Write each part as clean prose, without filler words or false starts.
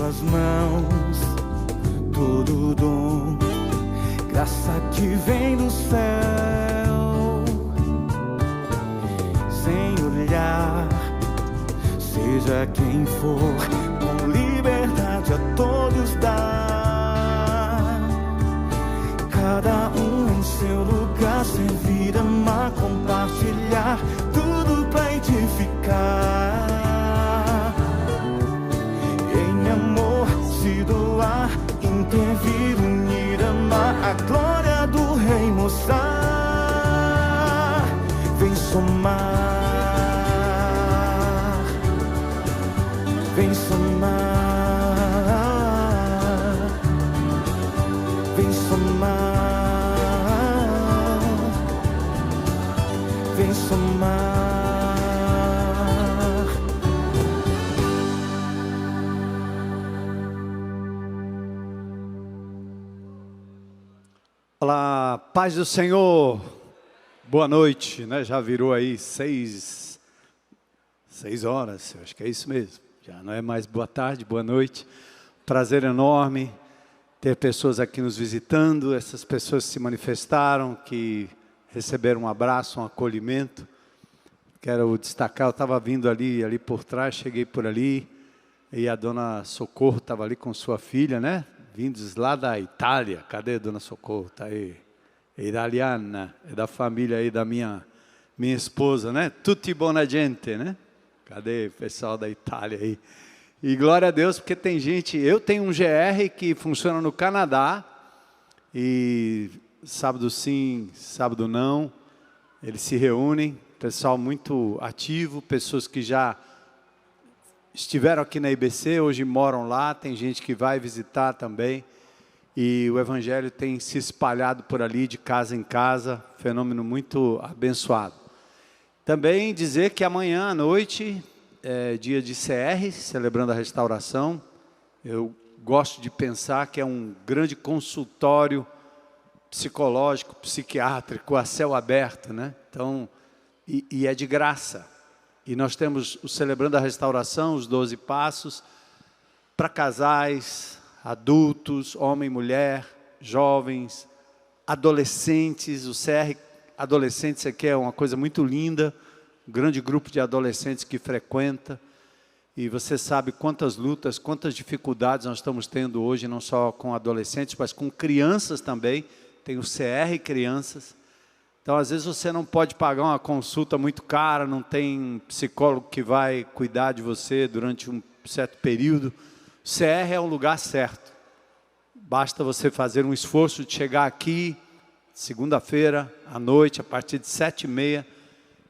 tuas mãos todo dom, graça que vem do céu, sem olhar, seja quem for, com liberdade a todos dá. Cada um em seu lugar, servir, amar, compartilhar, tudo pra edificar. Em amor se doar, intervir, unir, amar, a glória do Rei mostrar. Vem somar, vem somar, vem somar, vem somar. Olá, paz do Senhor, boa noite, né? Já virou aí 6 horas, eu acho que é isso mesmo, já não é mais boa tarde, boa noite. Prazer enorme ter pessoas aqui nos visitando, essas pessoas que se manifestaram, que receberam um abraço, um acolhimento. Quero destacar, eu estava vindo ali por trás, cheguei por ali, e a dona Socorro estava ali com sua filha, né? Vindos lá da Itália. Cadê a dona Socorro? Está aí. É italiana, é da família aí da minha esposa, né? Tutti buona gente, né? Cadê o pessoal da Itália aí? E glória a Deus, porque tem gente... Eu tenho um GR que funciona no Canadá, e sábado sim, sábado não, eles se reúnem, pessoal muito ativo, pessoas que já estiveram aqui na IBC, hoje moram lá, tem gente que vai visitar também, e o Evangelho tem se espalhado por ali, de casa em casa, fenômeno muito abençoado. Também dizer que amanhã à noite é dia de CR, celebrando a restauração. Eu gosto de pensar que é um grande consultório psicológico, psiquiátrico, a céu aberto, né? Então, e é de graça. E nós temos o Celebrando a Restauração, os 12 passos, para casais, adultos, homem e mulher, jovens, adolescentes. O CR Adolescentes aqui é uma coisa muito linda, um grande grupo de adolescentes que frequenta. E você sabe quantas lutas, quantas dificuldades nós estamos tendo hoje, não só com adolescentes, mas com crianças também. Tem o CR Crianças. Então, às vezes, você não pode pagar uma consulta muito cara, não tem psicólogo que vai cuidar de você durante um certo período. O CR é um lugar certo. Basta você fazer um esforço de chegar aqui, segunda-feira, à noite, a partir de 7h30,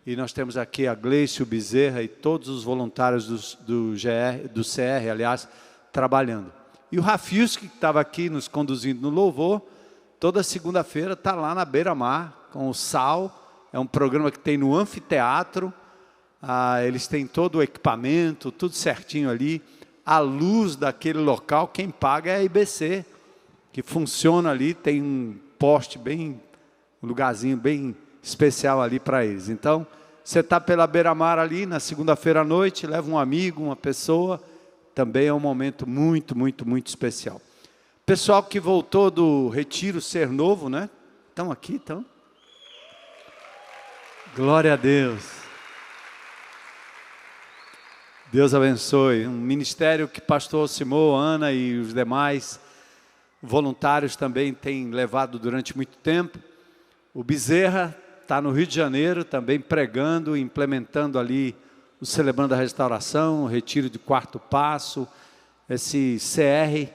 e nós temos aqui a Gleice, o Bezerra e todos os voluntários do CR, aliás, trabalhando. E o Rafiuski, que estava aqui nos conduzindo no louvor, toda segunda-feira está lá na beira-mar, com o Sal. É um programa que tem no anfiteatro, eles têm todo o equipamento, tudo certinho ali. A luz daquele local, quem paga é a IBC, que funciona ali, tem um poste bem, um lugarzinho bem especial ali para eles. Então, você está pela beira-mar ali, na segunda-feira à noite, leva um amigo, uma pessoa, também é um momento muito, muito, muito especial. Pessoal que voltou do Retiro Ser Novo, né? Estão aqui, estão? Glória a Deus. Deus abençoe. Um ministério que pastor Alcimô, Ana e os demais voluntários também têm levado durante muito tempo. O Bezerra está no Rio de Janeiro também pregando, implementando ali o Celebrando a Restauração, o Retiro de Quarto Passo, esse CR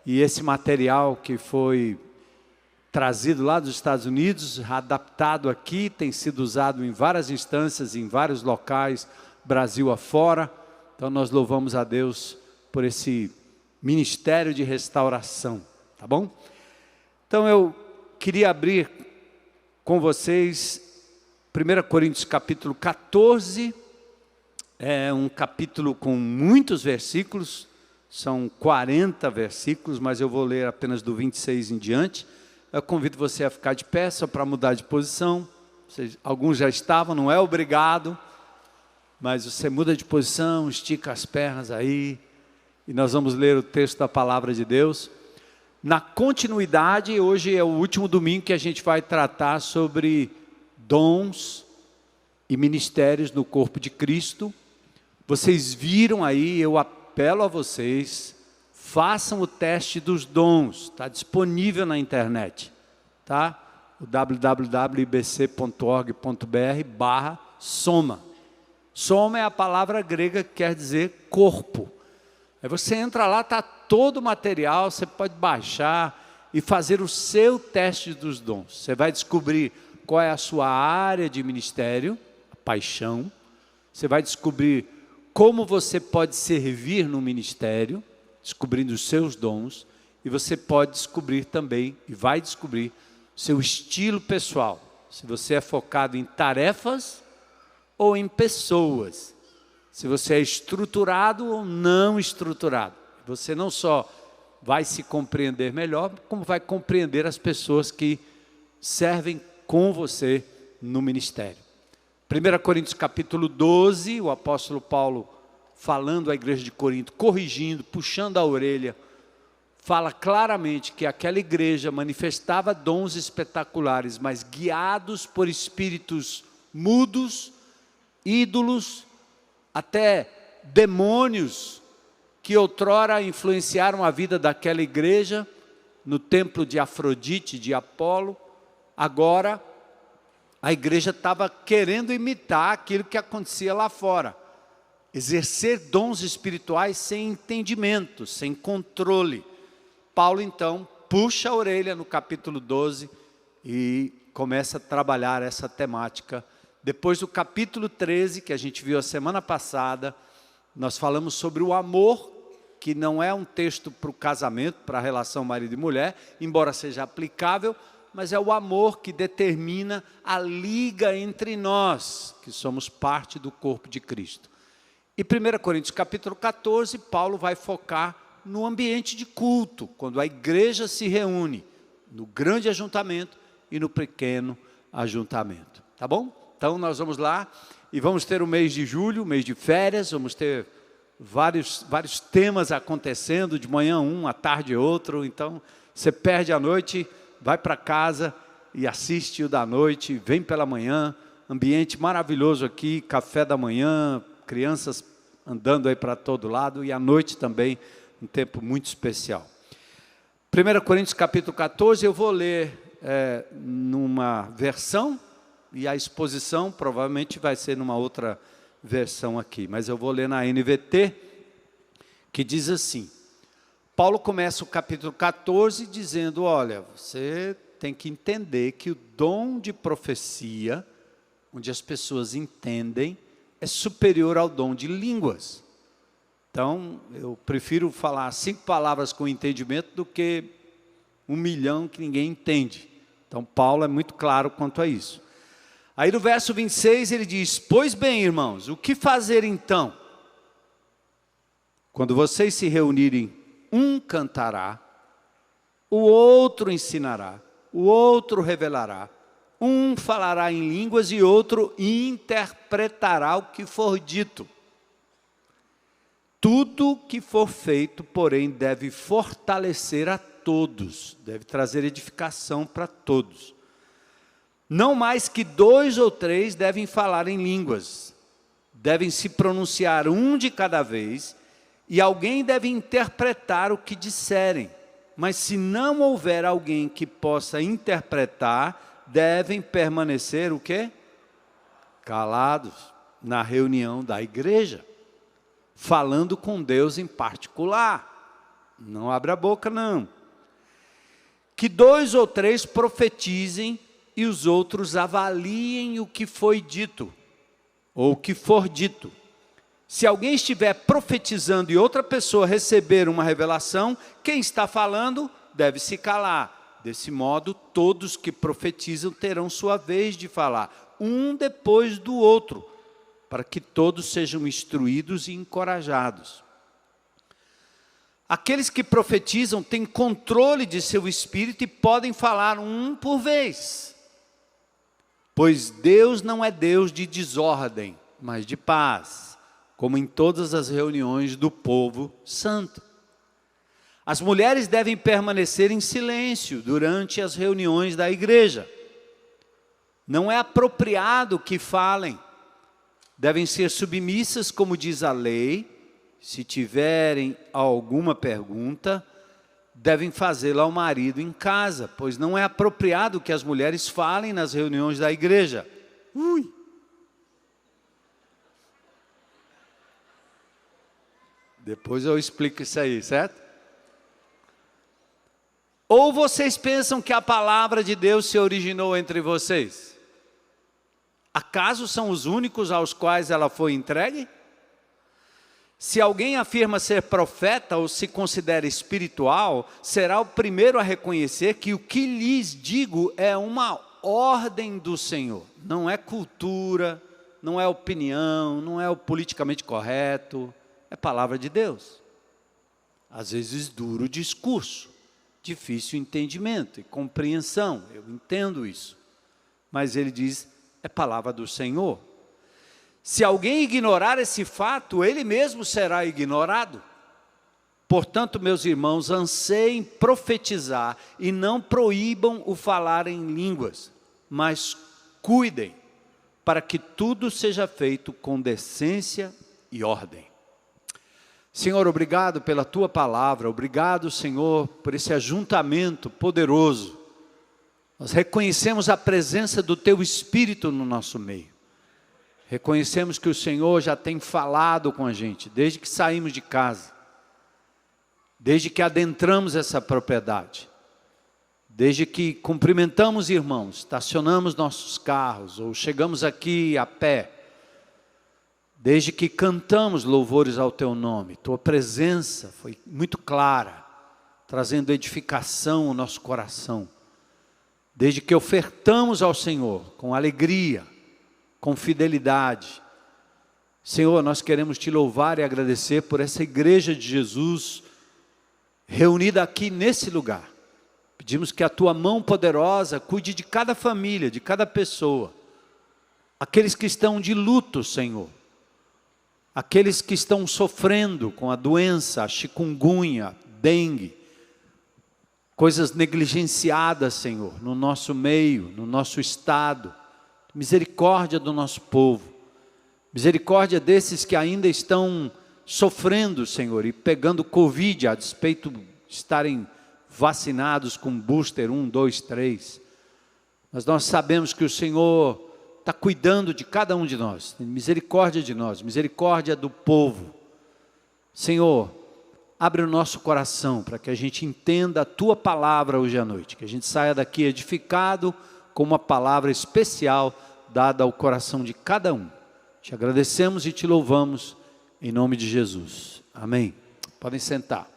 e esse material que foi trazido lá dos Estados Unidos, adaptado aqui, tem sido usado em várias instâncias, em vários locais, Brasil afora. Então nós louvamos a Deus por esse ministério de restauração, tá bom? Então eu queria abrir com vocês 1 Coríntios capítulo 14, é um capítulo com muitos versículos, são 40 versículos, mas eu vou ler apenas do 26 em diante. Eu convido você a ficar de pé, só para mudar de posição. Alguns já estavam, não é obrigado, mas você muda de posição, estica as pernas aí, e nós vamos ler o texto da palavra de Deus. Na continuidade, hoje é o último domingo que a gente vai tratar sobre dons e ministérios no corpo de Cristo. Vocês viram aí, eu apelo a vocês, façam o teste dos dons, está disponível na internet, tá? O www.ibc.org.br/soma. Soma é a palavra grega que quer dizer corpo. Aí você entra lá, está todo o material, você pode baixar e fazer o seu teste dos dons. Você vai descobrir qual é a sua área de ministério, a paixão. Você vai descobrir como você pode servir no ministério, descobrindo os seus dons. E você pode descobrir também, e vai descobrir, seu estilo pessoal. Se você é focado em tarefas ou em pessoas. Se você é estruturado ou não estruturado. Você não só vai se compreender melhor, como vai compreender as pessoas que servem com você no ministério. 1 Coríntios capítulo 12, o apóstolo Paulo falando à igreja de Corinto, corrigindo, puxando a orelha, fala claramente que aquela igreja manifestava dons espetaculares, mas guiados por espíritos mudos, ídolos, até demônios que outrora influenciaram a vida daquela igreja, no templo de Afrodite, de Apolo. Agora, a igreja estava querendo imitar aquilo que acontecia lá fora. Exercer dons espirituais sem entendimento, sem controle. Paulo, então, puxa a orelha no capítulo 12 e começa a trabalhar essa temática. Depois do capítulo 13, que a gente viu a semana passada, nós falamos sobre o amor, que não é um texto para o casamento, para a relação marido e mulher, embora seja aplicável, mas é o amor que determina a liga entre nós, que somos parte do corpo de Cristo. E 1 Coríntios capítulo 14, Paulo vai focar no ambiente de culto, quando a igreja se reúne, no grande ajuntamento e no pequeno ajuntamento. Tá bom? Então nós vamos lá e vamos ter o mês de julho, mês de férias, vamos ter vários temas acontecendo, de manhã um, à tarde outro. Então você perde a noite, vai para casa e assiste o da noite, vem pela manhã, ambiente maravilhoso aqui, café da manhã, crianças andando aí para todo lado, e à noite também, um tempo muito especial. 1 Coríntios capítulo 14, eu vou ler numa versão, e a exposição provavelmente vai ser numa outra versão aqui, mas eu vou ler na NVT, que diz assim: Paulo começa o capítulo 14 dizendo, olha, você tem que entender que o dom de profecia, onde as pessoas entendem, é superior ao dom de línguas. Então, eu prefiro falar 5 palavras com entendimento do que 1 milhão que ninguém entende. Então, Paulo é muito claro quanto a isso. Aí no verso 26 ele diz, pois bem, irmãos, o que fazer então? Quando vocês se reunirem, um cantará, o outro ensinará, o outro revelará, um falará em línguas e outro interpretará o que for dito. Tudo que for feito, porém, deve fortalecer a todos, deve trazer edificação para todos. Não mais que 2 ou 3 devem falar em línguas, devem se pronunciar um de cada vez, e alguém deve interpretar o que disserem. Mas se não houver alguém que possa interpretar, devem permanecer o quê? Calados na reunião da igreja, falando com Deus em particular. Não abra a boca, não. Que 2 ou 3 profetizem e os outros avaliem o que foi dito, ou o que for dito. Se alguém estiver profetizando e outra pessoa receber uma revelação, quem está falando deve se calar. Desse modo, todos que profetizam terão sua vez de falar, um depois do outro, para que todos sejam instruídos e encorajados. Aqueles que profetizam têm controle de seu espírito e podem falar um por vez. Pois Deus não é Deus de desordem, mas de paz, como em todas as reuniões do povo santo. As mulheres devem permanecer em silêncio durante as reuniões da igreja. Não é apropriado que falem. Devem ser submissas, como diz a lei. Se tiverem alguma pergunta, devem fazê-la ao marido em casa, pois não é apropriado que as mulheres falem nas reuniões da igreja. Depois eu explico isso aí, certo? Ou vocês pensam que a palavra de Deus se originou entre vocês? Acaso são os únicos aos quais ela foi entregue? Se alguém afirma ser profeta ou se considera espiritual, será o primeiro a reconhecer que o que lhes digo é uma ordem do Senhor. Não é cultura, não é opinião, não é o politicamente correto, é palavra de Deus. Às vezes duro discurso, difícil entendimento e compreensão, eu entendo isso. Mas ele diz, é palavra do Senhor. Se alguém ignorar esse fato, ele mesmo será ignorado. Portanto, meus irmãos, anseiem profetizar e não proíbam o falar em línguas, mas cuidem para que tudo seja feito com decência e ordem. Senhor, obrigado pela Tua palavra, obrigado, Senhor, por esse ajuntamento poderoso. Nós reconhecemos a presença do Teu Espírito no nosso meio. Reconhecemos que o Senhor já tem falado com a gente, desde que saímos de casa, desde que adentramos essa propriedade, desde que cumprimentamos irmãos, estacionamos nossos carros, ou chegamos aqui a pé, desde que cantamos louvores ao Teu nome. Tua presença foi muito clara, trazendo edificação ao nosso coração, desde que ofertamos ao Senhor com alegria, com fidelidade. Senhor, nós queremos Te louvar e agradecer por essa igreja de Jesus reunida aqui nesse lugar. Pedimos que a Tua mão poderosa cuide de cada família, de cada pessoa. Aqueles que estão de luto, Senhor. Aqueles que estão sofrendo com a doença, a chikungunya, dengue. Coisas negligenciadas, Senhor, no nosso meio, no nosso estado. Misericórdia do nosso povo, misericórdia desses que ainda estão sofrendo, Senhor, e pegando Covid, a despeito de estarem vacinados com booster 1, 2, 3. Mas nós sabemos que o Senhor está cuidando de cada um de nós, misericórdia de nós, misericórdia do povo. Senhor, abre o nosso coração para que a gente entenda a Tua palavra hoje à noite, que a gente saia daqui edificado com uma palavra especial dada ao coração de cada um. Te agradecemos e Te louvamos em nome de Jesus. Amém. Podem sentar.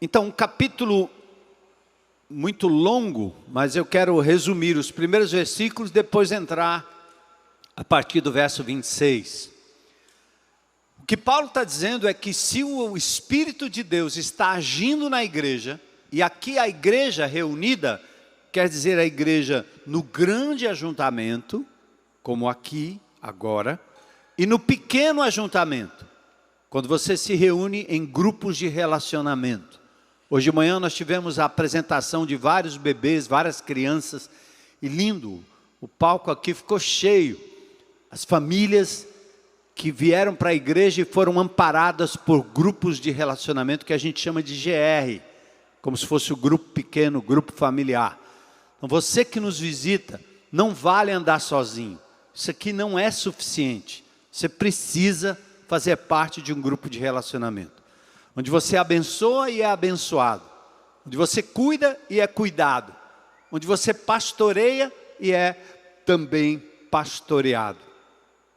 Então, um capítulo muito longo, mas eu quero resumir os primeiros versículos, depois entrar a partir do verso 26. O que Paulo está dizendo é que se o Espírito de Deus está agindo na igreja, e aqui a igreja reunida, quer dizer a igreja no grande ajuntamento, como aqui, agora, e no pequeno ajuntamento, quando você se reúne em grupos de relacionamento. Hoje de manhã nós tivemos a apresentação de vários bebês, várias crianças, e lindo, o palco aqui ficou cheio, as famílias que vieram para a igreja e foram amparadas por grupos de relacionamento que a gente chama de GR, como se fosse o grupo pequeno, o grupo familiar. Então você que nos visita, não vale andar sozinho, isso aqui não é suficiente, você precisa fazer parte de um grupo de relacionamento, onde você abençoa e é abençoado, onde você cuida e é cuidado, onde você pastoreia e é também pastoreado.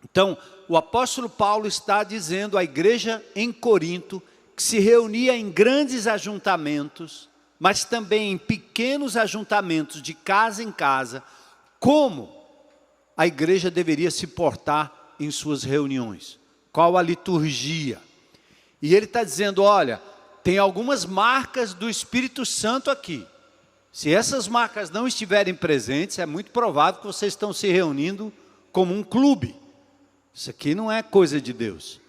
Então, o apóstolo Paulo está dizendo à igreja em Corinto, que se reunia em grandes ajuntamentos, mas também em pequenos ajuntamentos de casa em casa, como a igreja deveria se portar em suas reuniões, qual a liturgia. E ele está dizendo, olha, tem algumas marcas do Espírito Santo aqui, Se essas marcas não estiverem presentes, é muito provável que vocês estão se reunindo como um clube. Isso aqui não é coisa de Deus.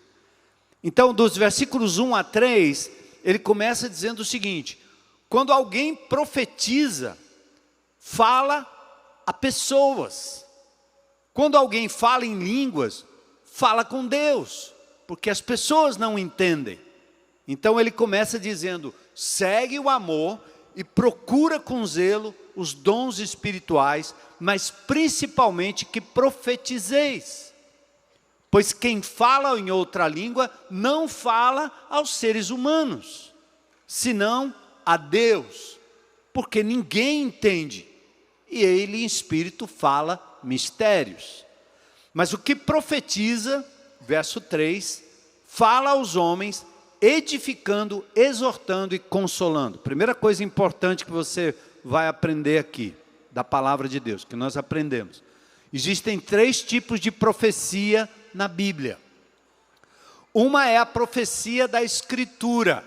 Então, dos versículos 1 a 3, ele começa dizendo o seguinte: quando alguém profetiza, fala a pessoas. Quando alguém fala em línguas, fala com Deus, porque as pessoas não entendem. Então ele começa dizendo: segue o amor e procura com zelo os dons espirituais, mas principalmente que profetizeis. Pois quem fala em outra língua não fala aos seres humanos, senão a Deus, porque ninguém entende, e ele em espírito fala mistérios. Mas o que profetiza, verso 3, fala aos homens, edificando, exortando e consolando. Primeira coisa importante que você vai aprender aqui, da palavra de Deus, que nós aprendemos. Existem 3 tipos de profecia na Bíblia. Uma é a profecia da Escritura,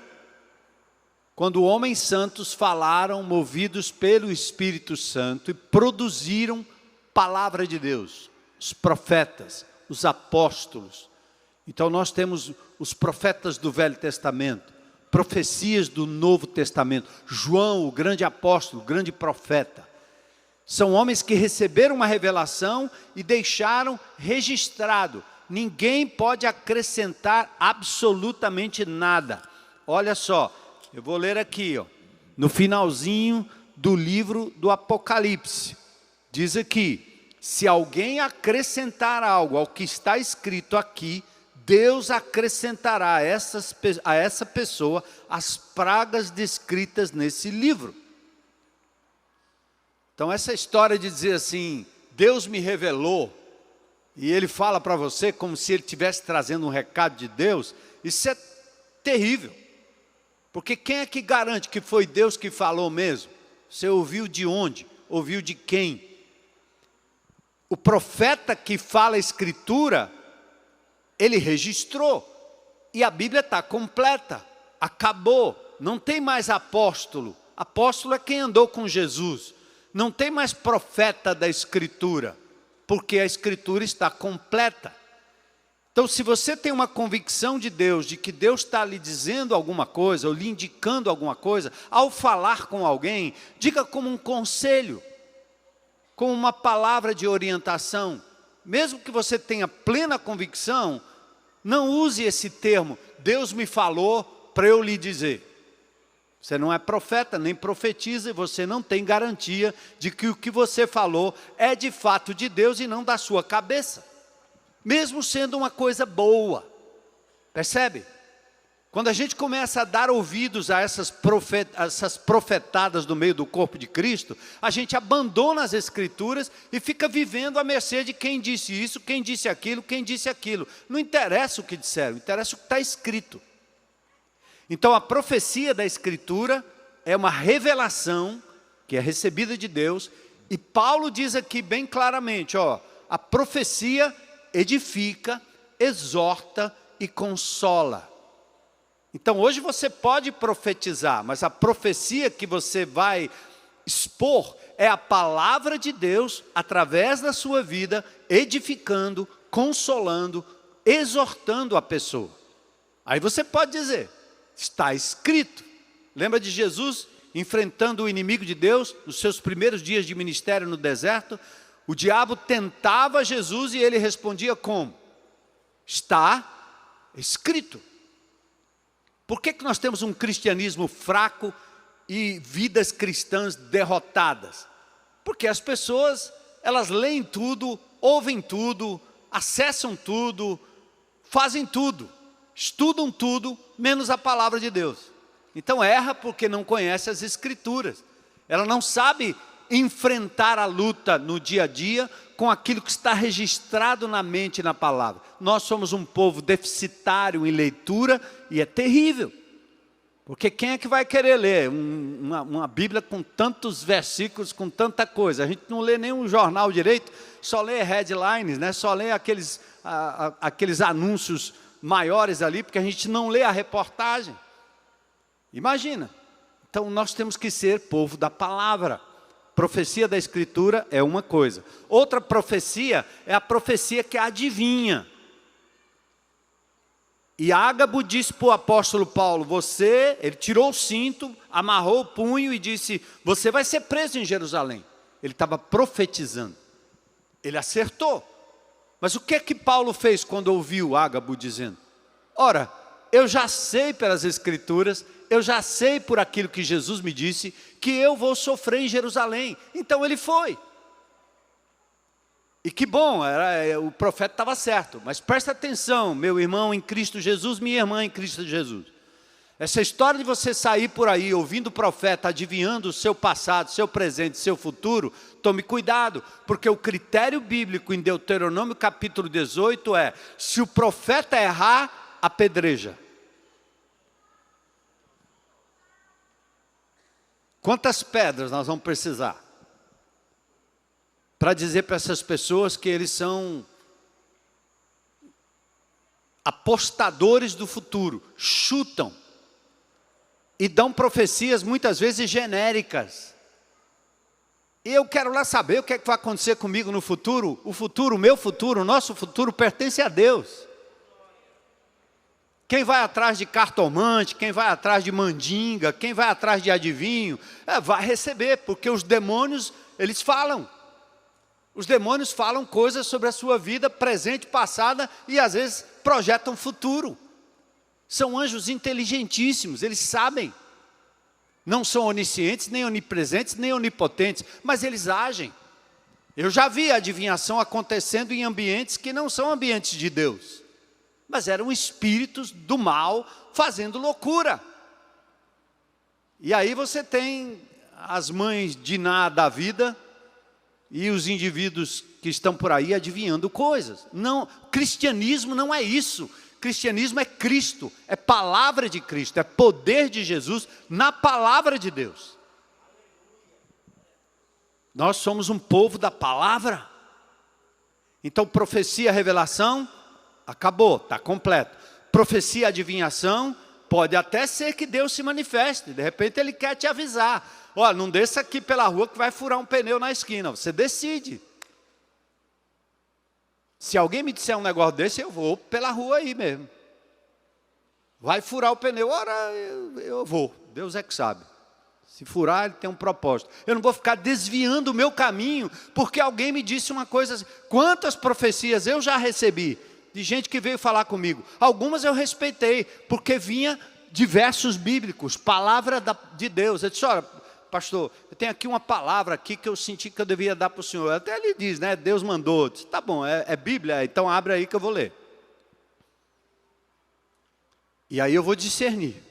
quando homens santos falaram, movidos pelo Espírito Santo, e produziram palavra de Deus, os profetas, os apóstolos. Então nós temos os profetas do Velho Testamento, profecias do Novo Testamento. João, o grande apóstolo, o grande profeta. São homens que receberam uma revelação e deixaram registrado. Ninguém pode acrescentar absolutamente nada. Olha só, eu vou ler aqui, ó, no finalzinho do livro do Apocalipse. Diz aqui: se alguém acrescentar algo ao que está escrito aqui, Deus acrescentará a essa pessoa as pragas descritas nesse livro. Então essa história de dizer assim, Deus me revelou, e ele fala para você como se ele estivesse trazendo um recado de Deus, isso é terrível. Porque quem é que garante que foi Deus que falou mesmo? Você ouviu de onde? Ouviu de quem? O profeta que fala a Escritura, ele registrou. E a Bíblia está completa. Acabou. Não tem mais apóstolo. Apóstolo é quem andou com Jesus. Não tem mais profeta da Escritura, porque a Escritura está completa. Então, se você tem uma convicção de Deus, de que Deus está lhe dizendo alguma coisa, ou lhe indicando alguma coisa, ao falar com alguém, diga como um conselho, como uma palavra de orientação. Mesmo que você tenha plena convicção, não use esse termo, Deus me falou para eu lhe dizer. Você não é profeta, nem profetiza, e você não tem garantia de que o que você falou é de fato de Deus e não da sua cabeça. Mesmo sendo uma coisa boa. Percebe? Quando a gente começa a dar ouvidos a essas profetadas do meio do corpo de Cristo, a gente abandona as Escrituras e fica vivendo à mercê de quem disse isso, quem disse aquilo, quem disse aquilo. Não interessa o que disseram, interessa o que está escrito. Então a profecia da Escritura é uma revelação que é recebida de Deus, e Paulo diz aqui bem claramente, ó, a profecia edifica, exorta e consola. Então hoje você pode profetizar, mas a profecia que você vai expor é a palavra de Deus através da sua vida, edificando, consolando, exortando a pessoa. Aí você pode dizer, está escrito. Lembra de Jesus enfrentando o inimigo de Deus nos seus primeiros dias de ministério no deserto? O diabo tentava Jesus e ele respondia como? Está escrito. Por que nós temos um cristianismo fraco e vidas cristãs derrotadas? Porque as pessoas, elas leem tudo, ouvem tudo, acessam tudo, fazem tudo, estudam tudo, menos a palavra de Deus. Então erra porque não conhece as Escrituras. Ela não sabe enfrentar a luta no dia a dia com aquilo que está registrado na mente e na palavra. Nós somos um povo deficitário em leitura e é terrível. Porque quem é que vai querer ler uma Bíblia com tantos versículos, com tanta coisa? A gente não lê nenhum jornal direito, só lê headlines, né? Só lê aqueles anúncios maiores ali, porque a gente não lê a reportagem. Imagina, Então nós temos que ser povo da palavra. Profecia da Escritura é uma coisa. Outra profecia é a profecia que adivinha. E Ágabo disse para o apóstolo Paulo, ele tirou o cinto, amarrou o punho e disse, você vai ser preso em Jerusalém. Ele estava profetizando. Ele acertou. Mas o que é que Paulo fez quando ouviu Ágabo dizendo? Ora, eu já sei pelas Escrituras, eu já sei por aquilo que Jesus me disse, que eu vou sofrer em Jerusalém. Então ele foi. E que bom, o profeta estava certo. Mas presta atenção, meu irmão em Cristo Jesus, minha irmã em Cristo Jesus. Essa história de você sair por aí, ouvindo o profeta, adivinhando o seu passado, seu presente, seu futuro, tome cuidado, porque o critério bíblico em Deuteronômio capítulo 18 é, se o profeta errar, apedreja. Quantas pedras nós vamos precisar para dizer para essas pessoas que eles são apostadores do futuro, chutam e dão profecias muitas vezes genéricas. E eu quero lá saber o que é que vai acontecer comigo no futuro. O futuro, o meu futuro, o nosso futuro pertence a Deus. Quem vai atrás de cartomante, quem vai atrás de mandinga, quem vai atrás de adivinho, vai receber, porque os demônios, eles falam. Os demônios falam coisas sobre a sua vida presente, passada e às vezes projetam futuro. São anjos inteligentíssimos, eles sabem. Não são oniscientes, nem onipresentes, nem onipotentes, mas eles agem. Eu já vi a adivinhação acontecendo em ambientes que não são ambientes de Deus, mas eram espíritos do mal fazendo loucura. E aí você tem as mães de Ná da vida e os indivíduos que estão por aí adivinhando coisas. Não, cristianismo não é isso. Cristianismo é Cristo, é palavra de Cristo, é poder de Jesus na palavra de Deus. Nós somos um povo da palavra. Então profecia, revelação, acabou, está completo. Profecia, adivinhação, pode até ser que Deus se manifeste. De repente Ele quer te avisar. Olha, não desça aqui pela rua que vai furar um pneu na esquina. Você decide. Se alguém me disser um negócio desse, eu vou pela rua aí mesmo. Vai furar o pneu, ora, eu vou. Deus é que sabe. Se furar, Ele tem um propósito. Eu não vou ficar desviando o meu caminho, porque alguém me disse uma coisa assim. Quantas profecias eu já recebi de gente que veio falar comigo. Algumas eu respeitei, porque vinha de versos bíblicos, palavra de Deus. Eu disse, olha, pastor, eu tenho aqui uma palavra aqui que eu senti que eu devia dar para o senhor. Até ele diz, né, Deus mandou. Eu disse, tá bom, é Bíblia, então abre aí que eu vou ler. E aí eu vou discernir.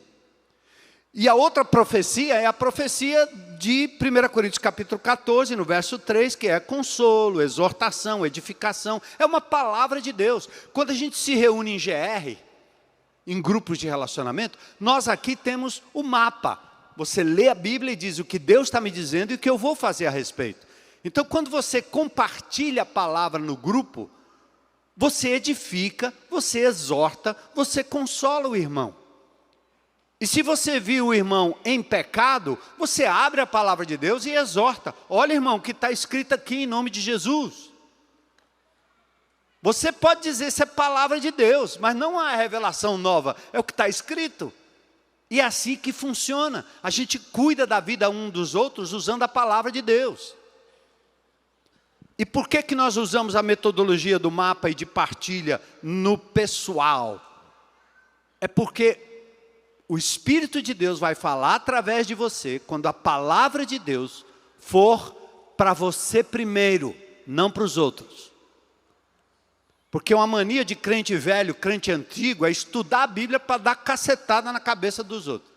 E a outra profecia é a profecia de 1 Coríntios capítulo 14, no verso 3, que é consolo, exortação, edificação. É uma palavra de Deus. Quando a gente se reúne em GR, em grupos de relacionamento, nós aqui temos o mapa. Você lê a Bíblia e diz o que Deus está me dizendo e o que eu vou fazer a respeito. Então, quando você compartilha a palavra no grupo, você edifica, você exorta, você consola o irmão. E se você viu o irmão em pecado, você abre a palavra de Deus e exorta. Olha, irmão, o que está escrito aqui em nome de Jesus. Você pode dizer isso é palavra de Deus, mas não é revelação nova, é o que está escrito. E é assim que funciona. A gente cuida da vida um dos outros usando a palavra de Deus. E por que nós usamos a metodologia do mapa e de partilha no pessoal? É porque o Espírito de Deus vai falar através de você quando a palavra de Deus for para você primeiro, não para os outros. Porque uma mania de crente velho, crente antigo, é estudar a Bíblia para dar cacetada na cabeça dos outros.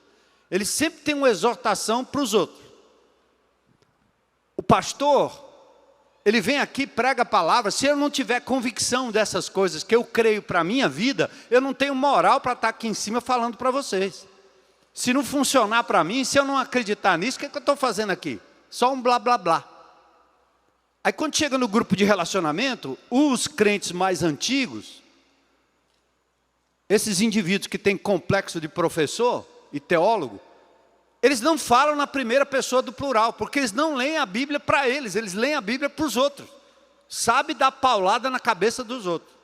Ele sempre tem uma exortação para os outros. O pastor, ele vem aqui, prega a palavra, se eu não tiver convicção dessas coisas que eu creio para a minha vida, eu não tenho moral para estar aqui em cima falando para vocês. Se não funcionar para mim, se eu não acreditar nisso, o que é que eu estou fazendo aqui? Só um blá blá blá. Aí quando chega no grupo de relacionamento, os crentes mais antigos, esses indivíduos que têm complexo de professor e teólogo, Eles não falam na primeira pessoa do plural, porque eles não leem a Bíblia para eles leem a Bíblia para os outros. Sabe dar paulada na cabeça dos outros.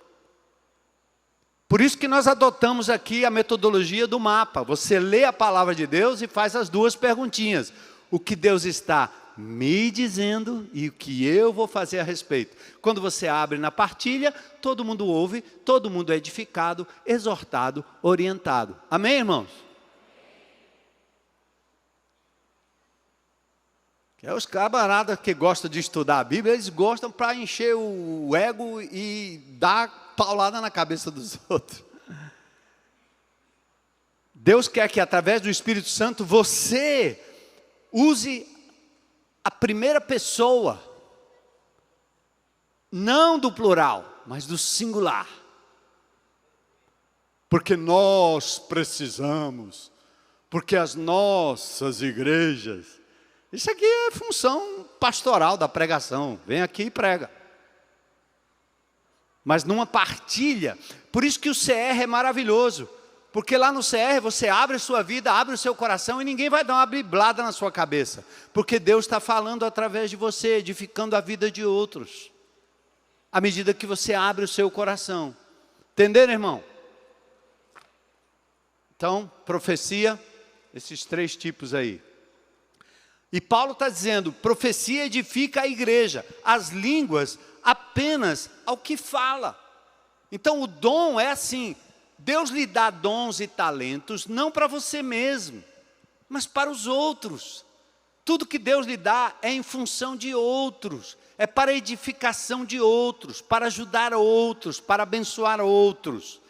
Por isso que nós adotamos aqui a metodologia do mapa. Você lê a palavra de Deus e faz as duas perguntinhas. O que Deus está me dizendo e o que eu vou fazer a respeito. Quando você abre na partilha, todo mundo ouve, todo mundo é edificado, exortado, orientado. Amém, irmãos? Os camaradas que gostam de estudar a Bíblia, eles gostam para encher o ego e dar paulada na cabeça dos outros. Deus quer que através do Espírito Santo você use a primeira pessoa, não do plural, mas do singular. Porque nós precisamos, porque as nossas igrejas... Isso aqui é função pastoral da pregação. Vem aqui e prega. Mas numa partilha. Por isso que o CR é maravilhoso. Porque lá no CR você abre a sua vida, abre o seu coração e ninguém vai dar uma biblada na sua cabeça. Porque Deus está falando através de você, edificando a vida de outros. À medida que você abre o seu coração. Entenderam, irmão? Então, profecia, esses 3 tipos aí. E Paulo está dizendo, profecia edifica a igreja, as línguas apenas ao que fala. Então o dom é assim, Deus lhe dá dons e talentos, não para você mesmo, mas para os outros. Tudo que Deus lhe dá é em função de outros, é para a edificação de outros, para ajudar outros, para abençoar outros.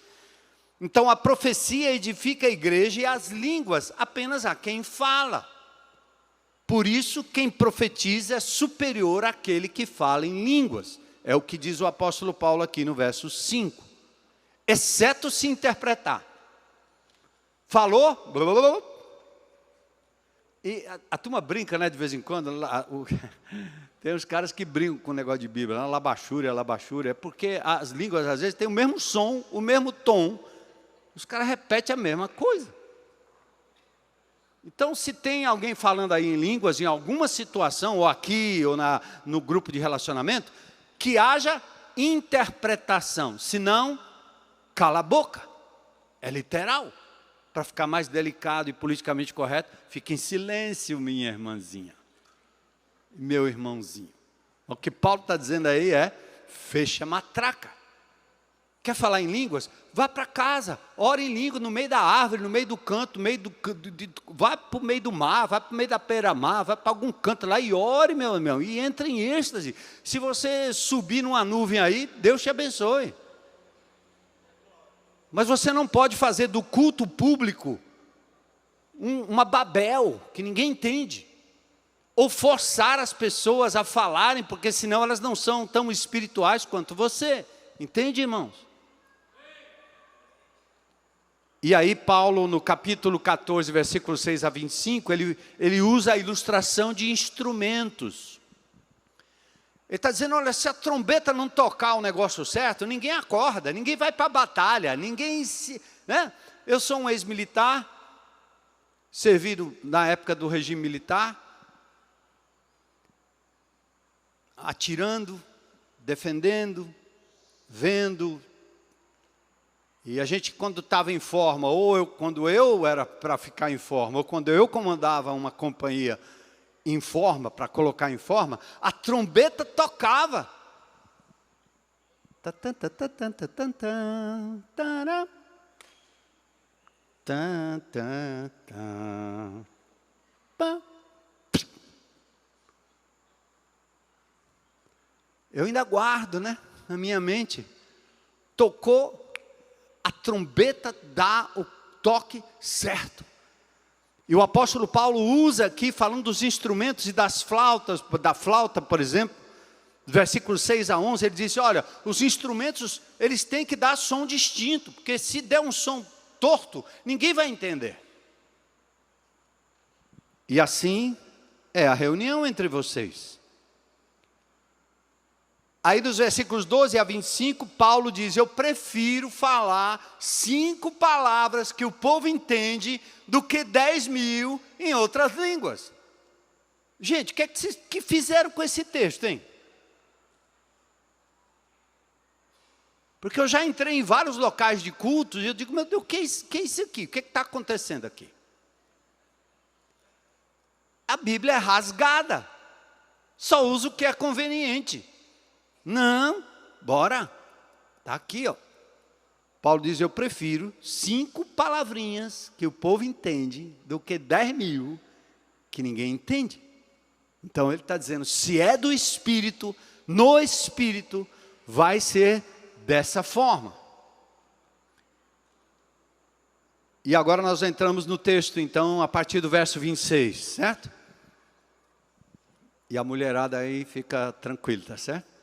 Então a profecia edifica a igreja e as línguas apenas a quem fala. Por isso, quem profetiza é superior àquele que fala em línguas. É o que diz o apóstolo Paulo aqui no verso 5. Exceto se interpretar. Falou? Blá, blá, blá. E a turma brinca, né, de vez em quando. Tem uns caras que brincam com o negócio de Bíblia. Labachúria. É porque as línguas, às vezes, têm o mesmo som, o mesmo tom. Os caras repetem a mesma coisa. Então, se tem alguém falando aí em línguas, em alguma situação, ou aqui, ou no grupo de relacionamento, que haja interpretação, senão, cala a boca, é literal. Para ficar mais delicado e politicamente correto, fique em silêncio, minha irmãzinha, meu irmãozinho. O que Paulo está dizendo aí é, fecha a matraca. Quer falar em línguas? Vá para casa, ore em língua no meio da árvore, no meio do canto, vai para o meio do mar, vai para o meio da beira-mar, vai para algum canto lá e ore, meu irmão, e entre em êxtase. Se você subir numa nuvem aí, Deus te abençoe. Mas você não pode fazer do culto público uma Babel, que ninguém entende. Ou forçar as pessoas a falarem, porque senão elas não são tão espirituais quanto você. Entende, irmãos? E aí Paulo, no capítulo 14, versículo 6 a 25, ele usa a ilustração de instrumentos. Ele está dizendo, olha, se a trombeta não tocar o negócio certo, ninguém acorda, ninguém vai para a batalha, ninguém se... Né? Eu sou um ex-militar, servido na época do regime militar, atirando, defendendo, vendo. E a gente, quando estava em forma, quando eu era para ficar em forma, ou quando eu comandava uma companhia em forma, para colocar em forma, a trombeta tocava. Eu ainda guardo, né, na minha mente. Tocou, a trombeta dá o toque certo. E o apóstolo Paulo usa aqui, falando dos instrumentos e das flautas, da flauta, por exemplo, versículos 6 a 11, ele diz, olha, os instrumentos, eles têm que dar som distinto, porque se der um som torto, ninguém vai entender. E assim é a reunião entre vocês. Aí dos versículos 12 a 25, Paulo diz, eu prefiro falar 5 palavras que o povo entende do que 10.000 em outras línguas. Gente, o que é que vocês que fizeram com esse texto, hein? Porque eu já entrei em vários locais de cultos e eu digo, meu Deus, o que é isso aqui? O que está acontecendo aqui? A Bíblia é rasgada. Só usa o que é conveniente. Não, bora. Está aqui, ó. Paulo diz, eu prefiro 5 palavrinhas que o povo entende do que 10.000 que ninguém entende. Então ele está dizendo, se é do Espírito, no Espírito, vai ser dessa forma. E agora nós entramos no texto, então, a partir do verso 26, certo? E a mulherada aí fica tranquila, tá certo?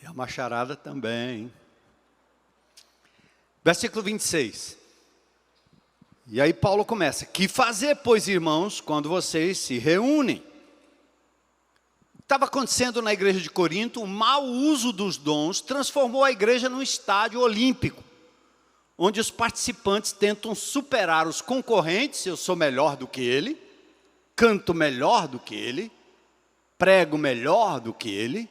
E a macharada também. Versículo 26. E aí Paulo começa. Que fazer, pois, irmãos, quando vocês se reúnem? Estava acontecendo na igreja de Corinto, o mau uso dos dons transformou a igreja num estádio olímpico, onde os participantes tentam superar os concorrentes. Eu sou melhor do que ele, canto melhor do que ele, prego melhor do que ele.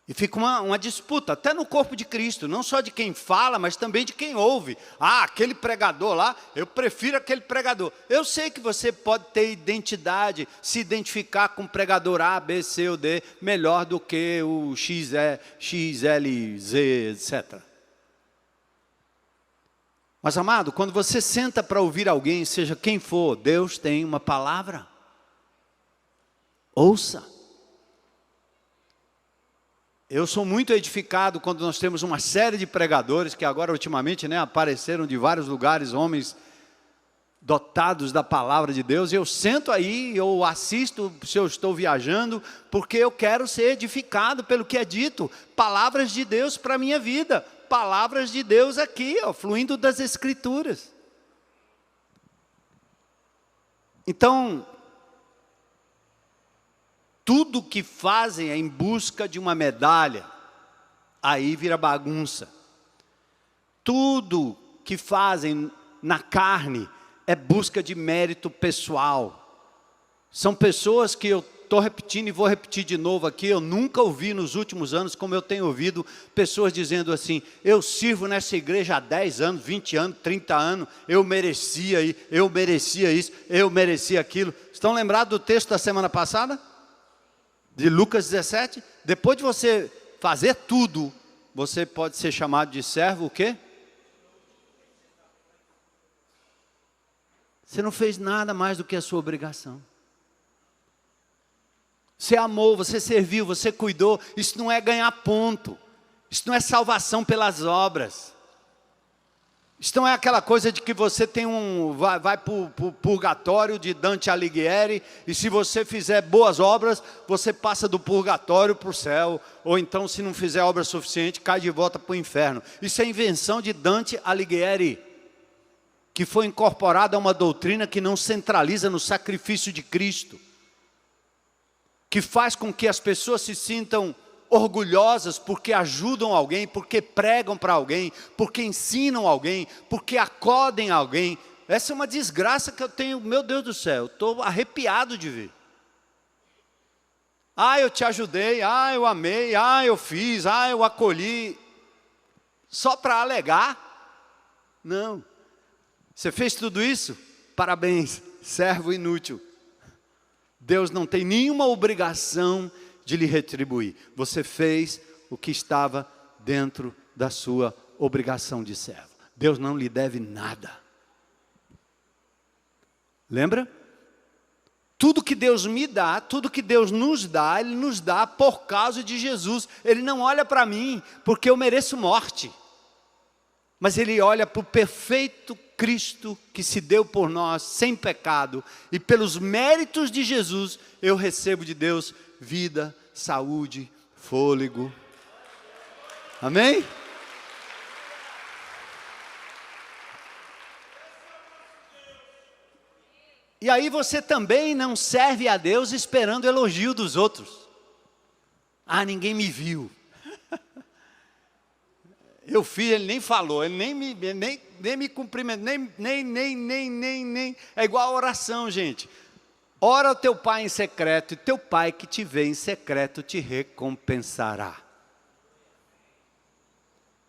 E fica uma disputa, até no corpo de Cristo, não só de quem fala, mas também de quem ouve. Ah, aquele pregador lá, eu prefiro aquele pregador. Eu sei que você pode ter identidade, se identificar com o pregador A, B, C ou D, melhor do que o X, L, Z, etc. Mas, amado, quando você senta para ouvir alguém, seja quem for, Deus tem uma palavra. Ouça. Eu sou muito edificado quando nós temos uma série de pregadores, que agora ultimamente apareceram de vários lugares, homens dotados da palavra de Deus, e eu sento aí, eu assisto se eu estou viajando, porque eu quero ser edificado pelo que é dito, palavras de Deus para a minha vida, palavras de Deus aqui, ó, fluindo das Escrituras. Então, tudo que fazem é em busca de uma medalha, aí vira bagunça. Tudo que fazem na carne é busca de mérito pessoal. São pessoas que eu estou repetindo e vou repetir de novo aqui, eu nunca ouvi nos últimos anos, como eu tenho ouvido, pessoas dizendo assim, eu sirvo nessa igreja há 10 anos, 20 anos, 30 anos, eu merecia isso, eu merecia aquilo. Estão lembrados do texto da semana passada? De Lucas 17, depois de você fazer tudo, você pode ser chamado de servo o quê? Você não fez nada mais do que a sua obrigação. Você amou, você serviu, você cuidou. Isso não é ganhar ponto. Isso não é salvação pelas obras. Isso não é aquela coisa de que você tem vai para o purgatório de Dante Alighieri, e se você fizer boas obras, você passa do purgatório para o céu, ou então se não fizer obra suficiente, cai de volta para o inferno. Isso é invenção de Dante Alighieri, que foi incorporada a uma doutrina que não centraliza no sacrifício de Cristo, que faz com que as pessoas se sintam orgulhosas porque ajudam alguém, porque pregam para alguém, porque ensinam alguém, porque acodem alguém. Essa é uma desgraça que eu tenho, meu Deus do céu, estou arrepiado de ver. Ah, eu te ajudei, ah, eu amei, ah, eu fiz, ah, eu acolhi. Só para alegar? Não. Você fez tudo isso? Parabéns, servo inútil. Deus não tem nenhuma obrigação de lhe retribuir. Você fez o que estava dentro da sua obrigação de servo. Deus não lhe deve nada. Lembra? Tudo que Deus me dá, tudo que Deus nos dá, Ele nos dá por causa de Jesus. Ele não olha para mim porque eu mereço morte. Mas Ele olha para o perfeito Cristo que se deu por nós sem pecado. E pelos méritos de Jesus, eu recebo de Deus vida, saúde, fôlego. Amém? E aí você também não serve a Deus esperando o elogio dos outros. Ah, ninguém me viu. Eu fiz, ele nem falou, ele nem me cumprimentou, nem. É igual a oração, gente. Ora ao teu pai em secreto, e teu pai que te vê em secreto te recompensará.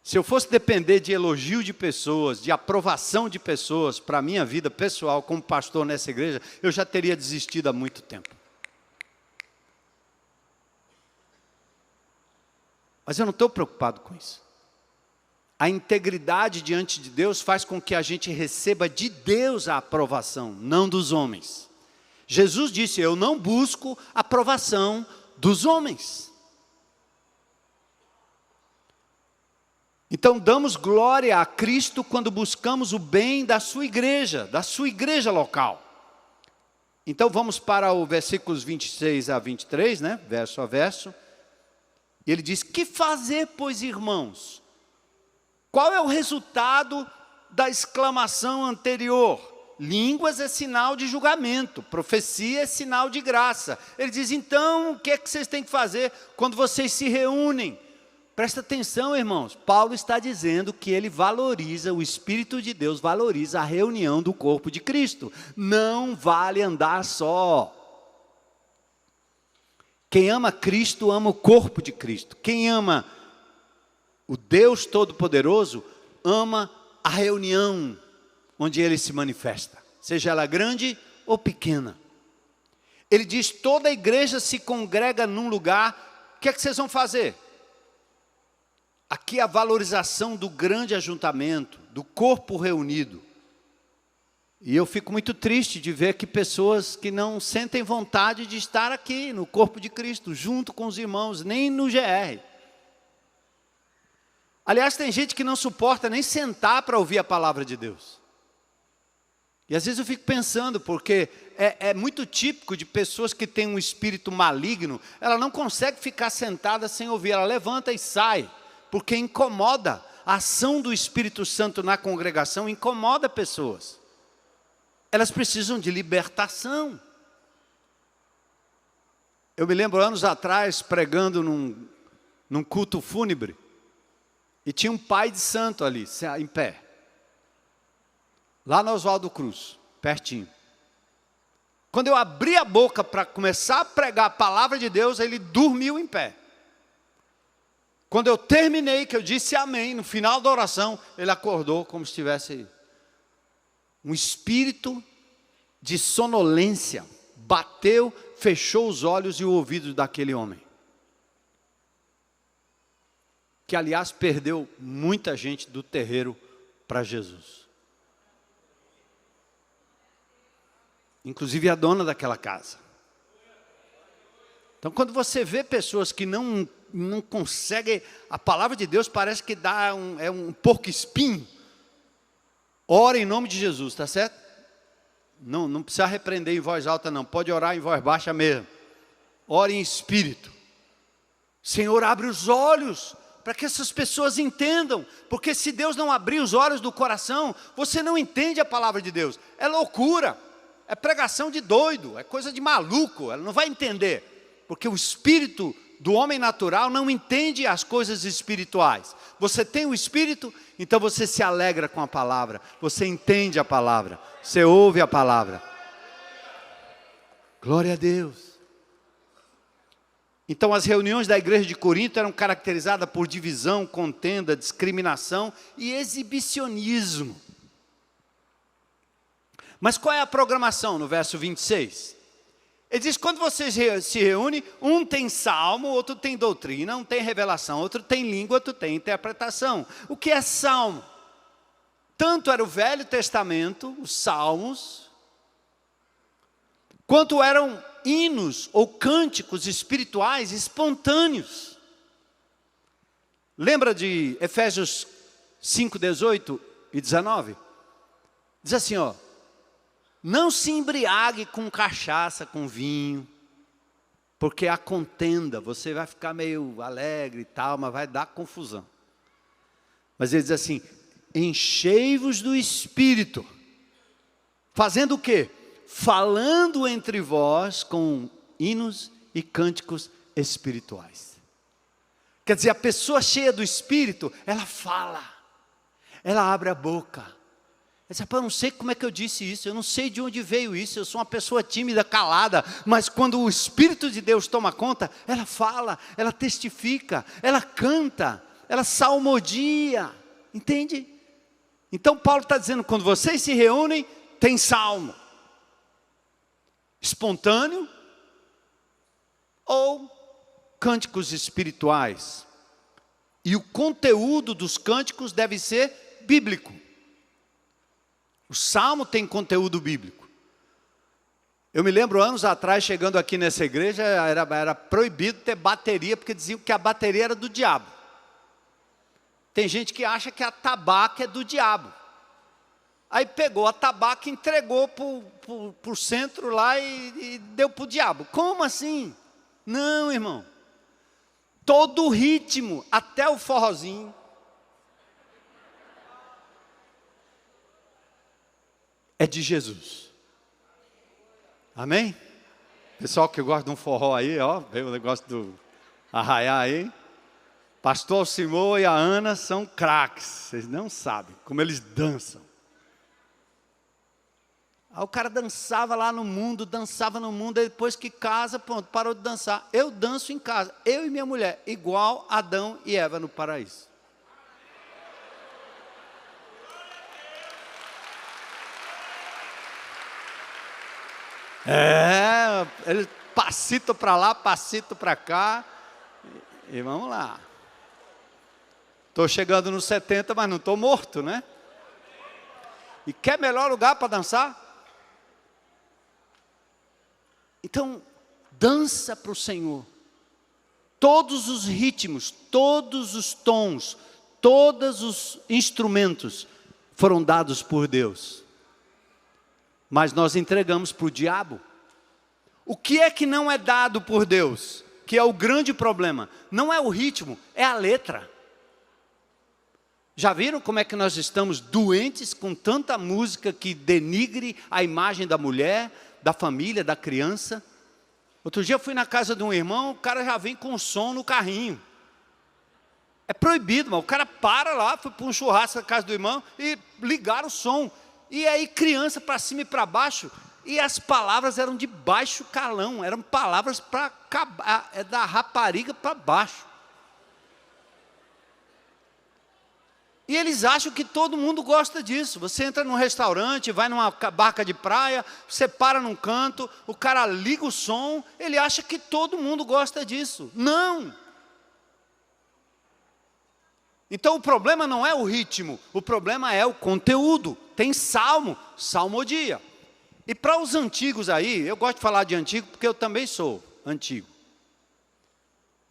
Se eu fosse depender de elogio de pessoas, de aprovação de pessoas para a minha vida pessoal como pastor nessa igreja, eu já teria desistido há muito tempo. Mas eu não estou preocupado com isso. A integridade diante de Deus faz com que a gente receba de Deus a aprovação, não dos homens. Jesus disse, eu não busco a aprovação dos homens. Então damos glória a Cristo quando buscamos o bem da sua igreja local. Então vamos para o versículos 26 a 23, né? Verso a verso. E ele diz, que fazer, pois, irmãos? Qual é o resultado da exclamação anterior? Línguas é sinal de julgamento, profecia é sinal de graça. Ele diz, então, o que é que vocês têm que fazer quando vocês se reúnem? Presta atenção, irmãos, Paulo está dizendo que ele valoriza, o Espírito de Deus valoriza a reunião do corpo de Cristo. Não vale andar só. Quem ama Cristo, ama o corpo de Cristo. Quem ama o Deus Todo-Poderoso, ama a reunião onde Ele se manifesta, seja ela grande ou pequena. Ele diz, toda a igreja se congrega num lugar, o que é que vocês vão fazer? Aqui a valorização do grande ajuntamento, do corpo reunido. E eu fico muito triste de ver que pessoas que não sentem vontade de estar aqui no corpo de Cristo, junto com os irmãos, nem no GR. Aliás, tem gente que não suporta nem sentar para ouvir a palavra de Deus. E às vezes eu fico pensando, porque é muito típico de pessoas que têm um espírito maligno, ela não consegue ficar sentada sem ouvir, ela levanta e sai, porque incomoda. A ação do Espírito Santo na congregação incomoda pessoas. Elas precisam de libertação. Eu me lembro anos atrás, pregando num culto fúnebre, e tinha um pai de santo ali, em pé. Lá no Oswaldo Cruz, pertinho. Quando eu abri a boca para começar a pregar a palavra de Deus, ele dormiu em pé. Quando eu terminei, que eu disse amém, no final da oração, ele acordou como se estivesse um espírito de sonolência, bateu, fechou os olhos e o ouvido daquele homem. Que, aliás, perdeu muita gente do terreiro para Jesus. Inclusive a dona daquela casa. Então, quando você vê pessoas que não conseguem, a palavra de Deus parece que dá um porco-espinho. Ora em nome de Jesus, tá certo? Não precisa repreender em voz alta não, pode orar em voz baixa mesmo. Ore em espírito. Senhor, abre os olhos para que essas pessoas entendam, porque se Deus não abrir os olhos do coração, você não entende a palavra de Deus. É loucura, é pregação de doido, é coisa de maluco, ela não vai entender, porque o espírito do homem natural não entende as coisas espirituais. Você tem o espírito, então você se alegra com a palavra, você entende a palavra, você ouve a palavra. Glória a Deus. Então as reuniões da igreja de Corinto eram caracterizadas por divisão, contenda, discriminação e exibicionismo. Mas qual é a programação no verso 26? Ele diz, quando vocês se reúnem, um tem salmo, outro tem doutrina, um tem revelação, outro tem língua, outro tem interpretação. O que é salmo? Tanto era o Velho Testamento, os salmos, quanto eram hinos ou cânticos espirituais espontâneos. Lembra de Efésios 5, 18 e 19? Diz assim, ó. Não se embriague com cachaça, com vinho, porque há contenda, você vai ficar meio alegre e tal, mas vai dar confusão. Mas ele diz assim, enchei-vos do Espírito, fazendo o quê? falando entre vós com hinos e cânticos espirituais. Quer dizer, a pessoa cheia do Espírito, ela fala, ela abre a boca. Ela diz, eu não sei como é que eu disse isso, eu não sei de onde veio isso, eu sou uma pessoa tímida, calada, mas quando o Espírito de Deus toma conta, ela fala, ela testifica, ela canta, ela salmodia, entende? Então Paulo está dizendo, quando vocês se reúnem, tem salmo, espontâneo, ou cânticos espirituais. E o conteúdo dos cânticos deve ser bíblico. O salmo tem conteúdo bíblico. Eu me lembro anos atrás, chegando aqui nessa igreja, era proibido ter bateria, porque diziam que a bateria era do diabo. Tem gente que acha que a tabaca é do diabo. Aí pegou a tabaca, entregou para o centro lá e deu para o diabo. Como assim? Não, irmão. Todo o ritmo, até o forrozinho, é de Jesus. Amém? Pessoal que gosta de um forró aí, ó, veio o negócio do arraiar aí. Pastor Simão e a Ana são craques. Vocês não sabem como eles dançam. Aí o cara dançava lá no mundo, dançava no mundo, aí depois que casa, pronto, parou de dançar. Eu danço em casa, eu e minha mulher, igual Adão e Eva no paraíso. Ele passito para lá, passito para cá, e vamos lá. Estou chegando nos 70, mas não estou morto, né? E quer melhor lugar para dançar? Então, dança para o Senhor. Todos os ritmos, todos os tons, todos os instrumentos foram dados por Deus. Mas nós entregamos para o diabo. O que é que não é dado por Deus? Que é o grande problema. Não é o ritmo, é a letra. Já viram como é que nós estamos doentes com tanta música que denigre a imagem da mulher, da família, da criança? Outro dia eu fui na casa de um irmão, o cara já vem com som no carrinho. É proibido, mas o cara para lá, foi para um churrasco na casa do irmão e ligaram o som. E aí criança para cima e para baixo, e as palavras eram de baixo calão, eram palavras para da rapariga para baixo. E eles acham que todo mundo gosta disso. Você entra num restaurante, vai numa barca de praia, você para num canto, o cara liga o som, ele acha que todo mundo gosta disso. Não! Então o problema não é o ritmo, o problema é o conteúdo. Tem salmo, salmodia. E para os antigos aí, eu gosto de falar de antigo porque eu também sou antigo.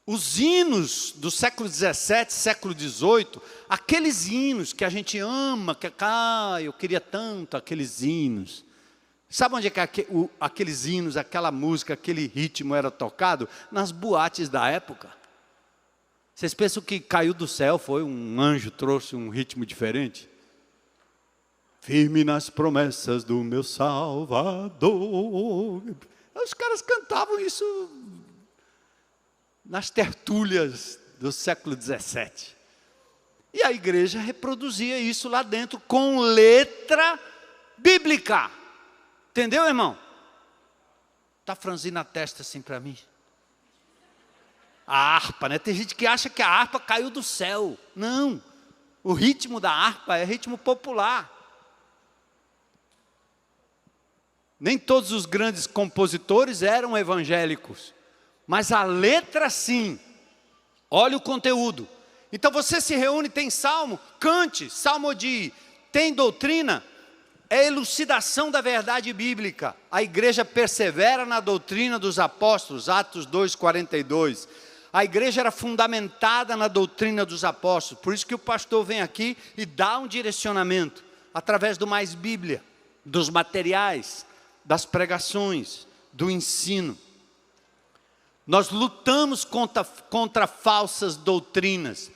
Os hinos do século XVII, século XVIII, aqueles hinos que a gente ama, eu queria tanto aqueles hinos. Sabe onde é que aqueles hinos, aquela música, aquele ritmo era tocado? Nas boates da época. Vocês pensam que caiu do céu, foi um anjo, trouxe um ritmo diferente? Firme nas promessas do meu Salvador. Os caras cantavam isso nas tertúlias do século XVII. E a igreja reproduzia isso lá dentro com letra bíblica. Entendeu, irmão? Está franzindo a testa assim para mim. A harpa, né? Tem gente que acha que a harpa caiu do céu. Não. O ritmo da harpa é ritmo popular. Nem todos os grandes compositores eram evangélicos. Mas a letra sim. Olha o conteúdo. Então você se reúne, tem salmo, cante, salmodie. Tem doutrina, é elucidação da verdade bíblica. A igreja persevera na doutrina dos apóstolos, Atos 2:42. A igreja era fundamentada na doutrina dos apóstolos. Por isso que o pastor vem aqui e dá um direcionamento. Através do Mais Bíblia, dos materiais, das pregações, do ensino. Nós lutamos contra falsas doutrinas,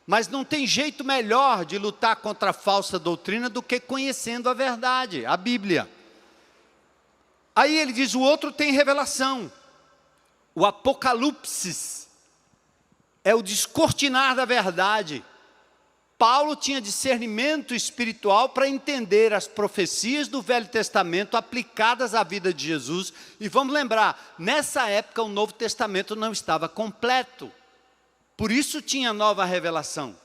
mas não tem jeito melhor de lutar contra a falsa doutrina do que conhecendo a verdade, a Bíblia. Aí ele diz, o outro tem revelação. O apocalipse é o descortinar da verdade. Paulo tinha discernimento espiritual para entender as profecias do Velho Testamento aplicadas à vida de Jesus. E vamos lembrar, nessa época o Novo Testamento não estava completo. Por isso tinha nova revelação.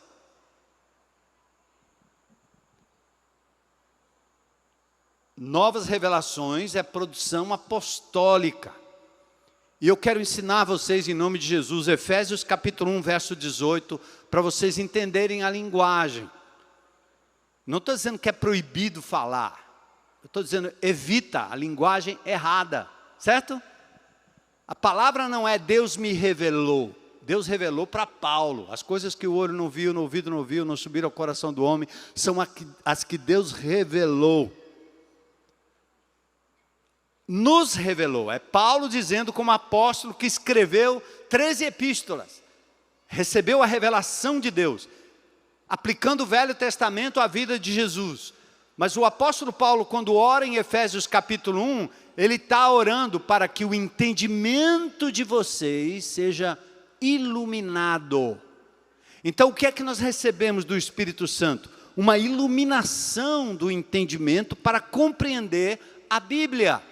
Novas revelações é produção apostólica. E eu quero ensinar vocês em nome de Jesus, Efésios capítulo 1, verso 18, para vocês entenderem a linguagem. Não estou dizendo que é proibido falar. Eu estou dizendo, evita a linguagem errada, certo? A palavra não é Deus me revelou. Deus revelou para Paulo. As coisas que o olho não viu, no ouvido não ouviu, não subiram ao coração do homem, são as que Deus revelou. Nos revelou, é Paulo dizendo como apóstolo que escreveu 13 epístolas, recebeu a revelação de Deus, aplicando o Velho Testamento à vida de Jesus. Mas o apóstolo Paulo, quando ora em Efésios capítulo 1, ele está orando para que o entendimento de vocês seja iluminado. Então o que é que nós recebemos do Espírito Santo? Uma iluminação do entendimento para compreender a Bíblia.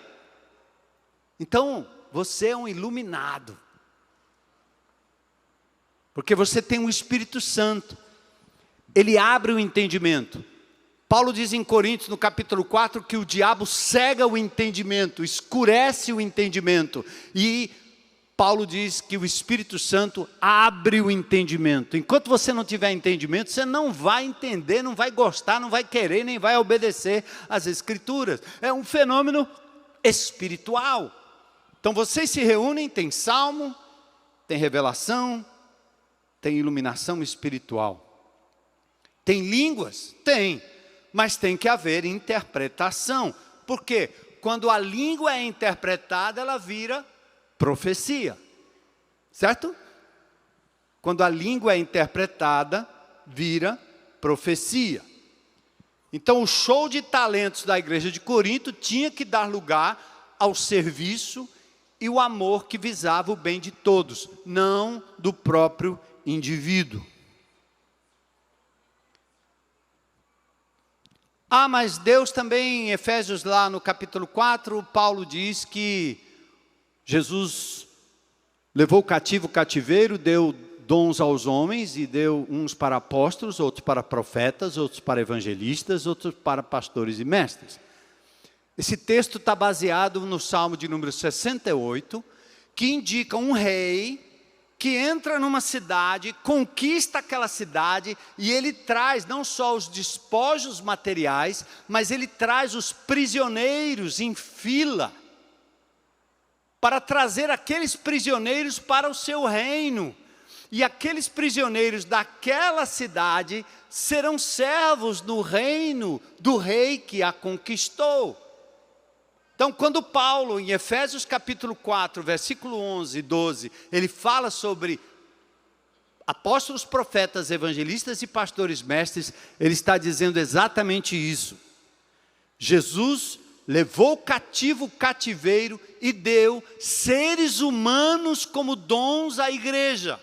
Então, você é um iluminado. Porque você tem um Espírito Santo. Ele abre o entendimento. Paulo diz em Coríntios, no capítulo 4, que o diabo cega o entendimento, escurece o entendimento. E Paulo diz que o Espírito Santo abre o entendimento. Enquanto você não tiver entendimento, você não vai entender, não vai gostar, não vai querer, nem vai obedecer às Escrituras. É um fenômeno espiritual. Então vocês se reúnem, tem salmo, tem revelação, tem iluminação espiritual. Tem línguas? Tem, mas tem que haver interpretação. Por quê? Quando a língua é interpretada, ela vira profecia, certo? Quando a língua é interpretada, vira profecia. Então o show de talentos da igreja de Corinto tinha que dar lugar ao serviço e o amor que visava o bem de todos, não do próprio indivíduo. Mas Deus também, em Efésios lá no capítulo 4, Paulo diz que Jesus levou cativo o cativeiro, deu dons aos homens e deu uns para apóstolos, outros para profetas, outros para evangelistas, outros para pastores e mestres. Esse texto está baseado no Salmo de número 68, que indica um rei que entra numa cidade, conquista aquela cidade e ele traz não só os despojos materiais, mas ele traz os prisioneiros em fila, para trazer aqueles prisioneiros para o seu reino. E aqueles prisioneiros daquela cidade serão servos no reino do rei que a conquistou. Então, quando Paulo, em Efésios capítulo 4, versículo 11 e 12, ele fala sobre apóstolos, profetas, evangelistas e pastores mestres, ele está dizendo exatamente isso. Jesus levou cativo o cativeiro e deu seres humanos como dons à igreja.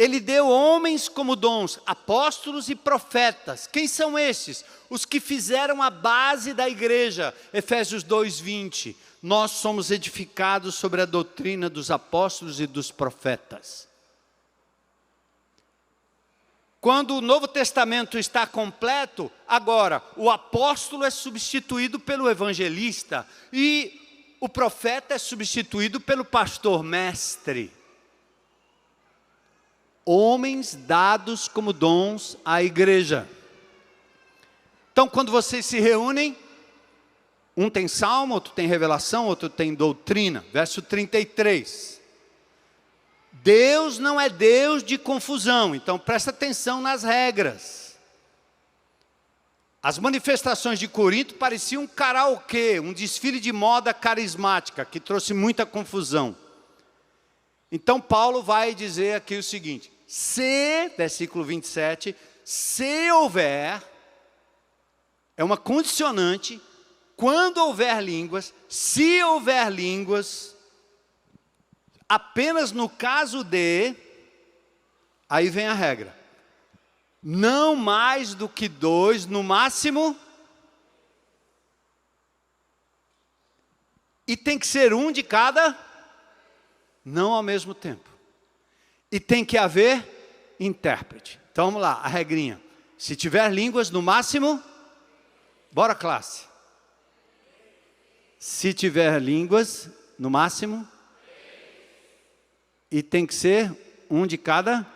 Ele deu homens como dons, apóstolos e profetas. Quem são estes? Os que fizeram a base da igreja. Efésios 2:20. Nós somos edificados sobre a doutrina dos apóstolos e dos profetas. Quando o Novo Testamento está completo, agora o apóstolo é substituído pelo evangelista e o profeta é substituído pelo pastor mestre. Homens dados como dons à igreja. Então, quando vocês se reúnem, um tem salmo, outro tem revelação, outro tem doutrina. Verso 33. Deus não é Deus de confusão, então presta atenção nas regras. As manifestações de Corinto pareciam um karaokê, um desfile de moda carismática, que trouxe muita confusão. Então Paulo vai dizer aqui o seguinte: se, versículo 27, se houver, é uma condicionante, quando houver línguas, se houver línguas, apenas no caso de, aí vem a regra, não mais do que 2, no máximo, e tem que ser um de cada, não ao mesmo tempo. E tem que haver intérprete. Então vamos lá, a regrinha. Se tiver línguas, no máximo, bora classe. Se tiver línguas, no máximo, e tem que ser um de cada,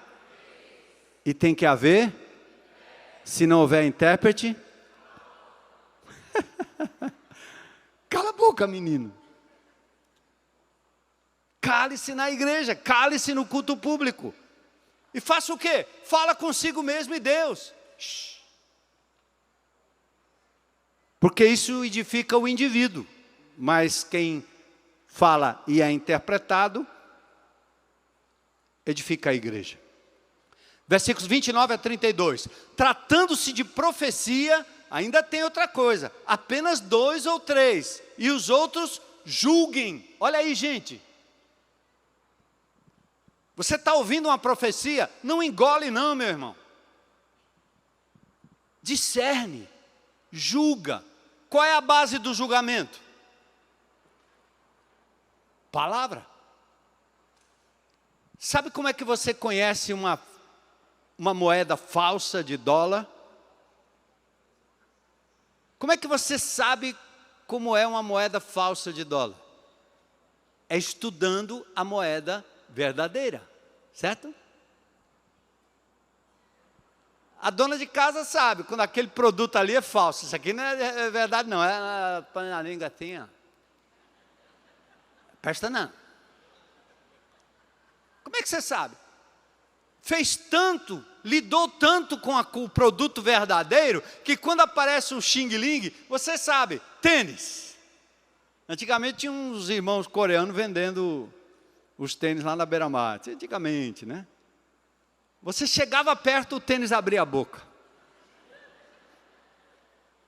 e tem que haver, se não houver intérprete, cala a boca, menino. Cale-se na igreja, cale-se no culto público. E faça o quê? Fala consigo mesmo e Deus. Shhh. Porque isso edifica o indivíduo. Mas quem fala e é interpretado, edifica a igreja. Versículos 29 a 32. Tratando-se de profecia, ainda tem outra coisa. Apenas 2 ou 3. E os outros julguem. Olha aí, gente. Você está ouvindo uma profecia? Não engole não, meu irmão. Discerne. Julga. Qual é a base do julgamento? Palavra. Sabe como é que você conhece uma moeda falsa de dólar? Como é que você sabe como é uma moeda falsa de dólar? É estudando a moeda verdadeira, certo? A dona de casa sabe quando aquele produto ali é falso. Isso aqui não é verdade não, é põe na língua assim, ó. Presta não. Como é que você sabe? Fez tanto, lidou tanto com o produto verdadeiro, que quando aparece o xing-ling, você sabe, tênis. Antigamente tinha uns irmãos coreanos vendendo os tênis lá na beira-mar. Antigamente, né? Você chegava perto, o tênis abria a boca.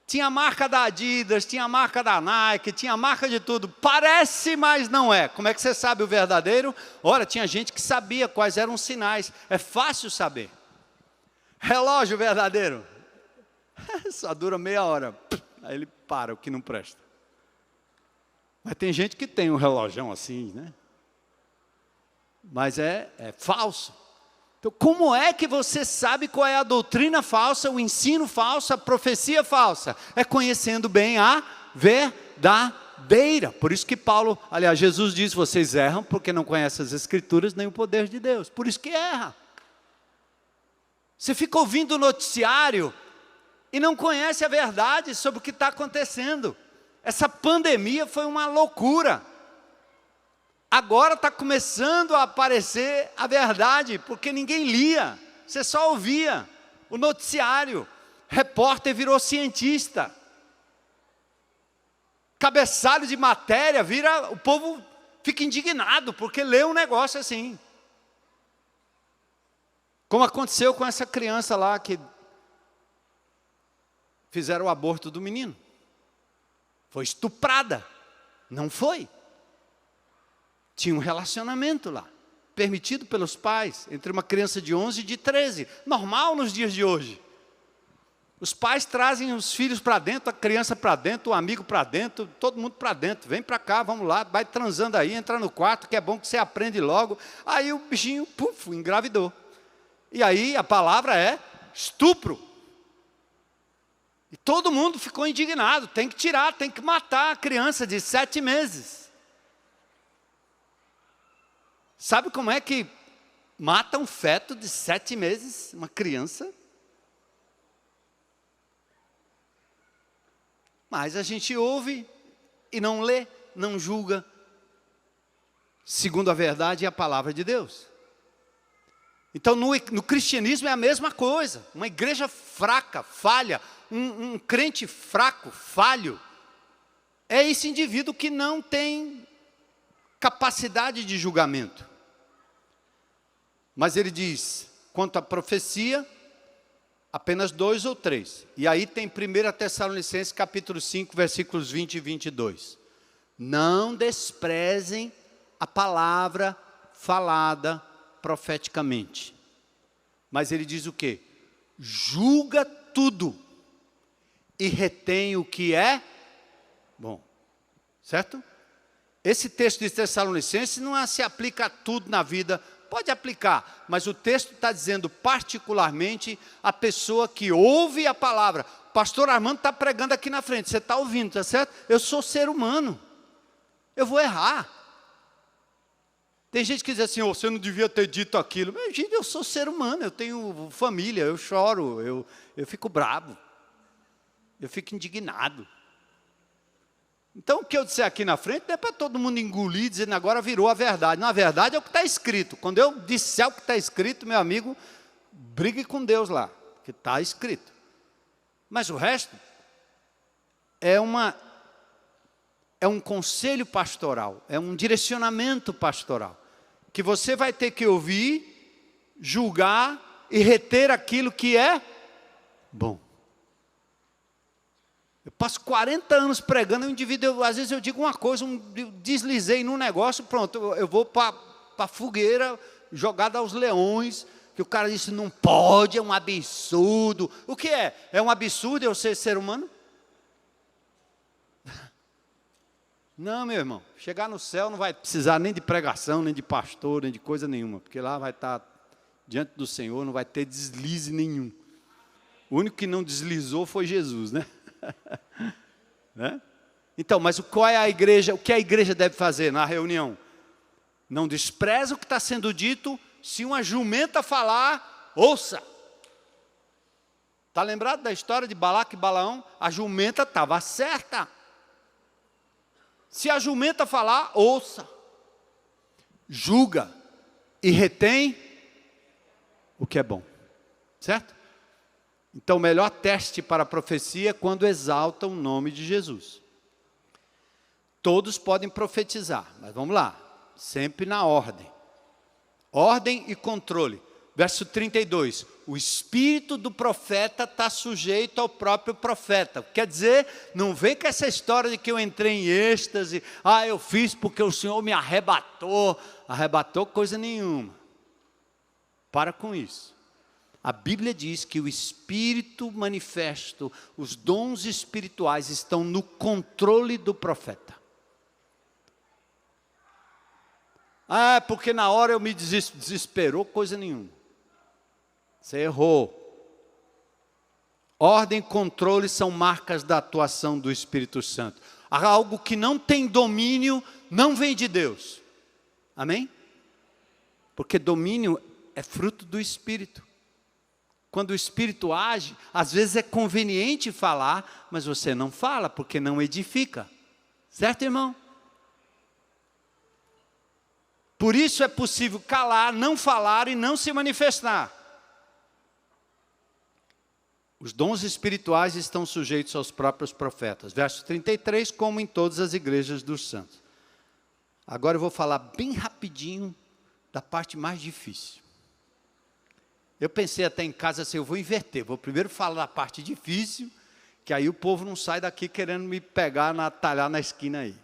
Tinha a marca da Adidas, tinha a marca da Nike, tinha a marca de tudo. Parece, mas não é. Como é que você sabe o verdadeiro? Ora, tinha gente que sabia quais eram os sinais. É fácil saber. Relógio verdadeiro. Só dura meia hora. Aí ele para, o que não presta. Mas tem gente que tem um relógio assim, né? Mas é falso. Então, como é que você sabe qual é a doutrina falsa, o ensino falso, a profecia falsa? É conhecendo bem a verdadeira. Por isso que Paulo, aliás, Jesus diz, vocês erram porque não conhecem as Escrituras nem o poder de Deus. Por isso que erra. Você fica ouvindo o noticiário e não conhece a verdade sobre o que está acontecendo. Essa pandemia foi uma loucura. Agora está começando a aparecer a verdade, porque ninguém lia, você só ouvia o noticiário. Repórter virou cientista. Cabeçalho de matéria, o povo fica indignado, porque lê um negócio assim. Como aconteceu com essa criança lá, que fizeram o aborto do menino. Foi estuprada, não foi. Tinha um relacionamento lá, permitido pelos pais, entre uma criança de 11 e de 13, normal nos dias de hoje. Os pais trazem os filhos para dentro, a criança para dentro, o amigo para dentro, todo mundo para dentro, vem para cá, vamos lá, vai transando aí, entra no quarto, que é bom que você aprende logo. Aí o bichinho, puf, engravidou. E aí a palavra é estupro. E todo mundo ficou indignado, tem que tirar, tem que matar a criança de 7 meses. Sabe como é que mata um feto de 7 meses, uma criança? Mas a gente ouve e não lê, não julga, segundo a verdade e a palavra de Deus. Então no cristianismo é a mesma coisa, uma igreja fraca, falha, um crente fraco, falho, é esse indivíduo que não tem capacidade de julgamento. Mas ele diz, quanto à profecia, Apenas 2 ou 3. E aí tem 1 Tessalonicenses capítulo 5, versículos 20 e 22. Não desprezem a palavra falada profeticamente. Mas ele diz o quê? Julga tudo e retém o que é bom. Certo? Esse texto de Tessalonicenses não se aplica a tudo na vida. Pode aplicar, mas o texto está dizendo particularmente a pessoa que ouve a palavra. Pastor Armando está pregando aqui na frente, você está ouvindo, está certo? Eu sou ser humano, eu vou errar. Tem gente que diz assim, oh, você não devia ter dito aquilo. Mas, gente, eu sou ser humano, eu tenho família, eu choro, eu fico bravo, eu fico indignado. Então, o que eu disser aqui na frente não é para todo mundo engolir, dizendo agora virou a verdade. Não, a verdade é o que está escrito. Quando eu disser o que está escrito, meu amigo, brigue com Deus lá, que está escrito. Mas o resto é um conselho pastoral, é um direcionamento pastoral, que você vai ter que ouvir, julgar e reter aquilo que é bom. Eu passo 40 anos pregando, às vezes eu digo uma coisa, deslizei num negócio, pronto, eu vou para a fogueira, jogada aos leões, que o cara disse, não pode, é um absurdo. O que é? É um absurdo eu ser humano? Não, meu irmão, chegar no céu não vai precisar nem de pregação, nem de pastor, nem de coisa nenhuma, porque lá vai estar diante do Senhor, não vai ter deslize nenhum. O único que não deslizou foi Jesus, né? Né? Então, mas qual é a igreja? O que a igreja deve fazer na reunião? Não despreza o que está sendo dito. Se uma jumenta falar, ouça. Está lembrado da história de Balaque e Balaão? A jumenta estava certa. Se a jumenta falar, ouça. Julga e retém o que é bom. Certo? Então, o melhor teste para a profecia é quando exalta o nome de Jesus. Todos podem profetizar, mas vamos lá, sempre na ordem. Ordem e controle. Verso 32, o espírito do profeta está sujeito ao próprio profeta. Quer dizer, não vem com essa história de que eu entrei em êxtase, eu fiz porque o Senhor me arrebatou. Arrebatou coisa nenhuma. Para com isso. A Bíblia diz que o Espírito manifesto, os dons espirituais estão no controle do profeta. Porque na hora eu me desesperou, coisa nenhuma. Você errou. Ordem e controle são marcas da atuação do Espírito Santo. Algo que não tem domínio, não vem de Deus. Amém? Porque domínio é fruto do Espírito. Quando o Espírito age, às vezes é conveniente falar, mas você não fala, porque não edifica. Certo, irmão? Por isso é possível calar, não falar e não se manifestar. Os dons espirituais estão sujeitos aos próprios profetas. Verso 33, como em todas as igrejas dos santos. Agora eu vou falar bem rapidinho da parte mais difícil. Eu pensei até em casa assim, eu vou inverter, vou primeiro falar da parte difícil, que aí o povo não sai daqui querendo me pegar, talhar na esquina aí.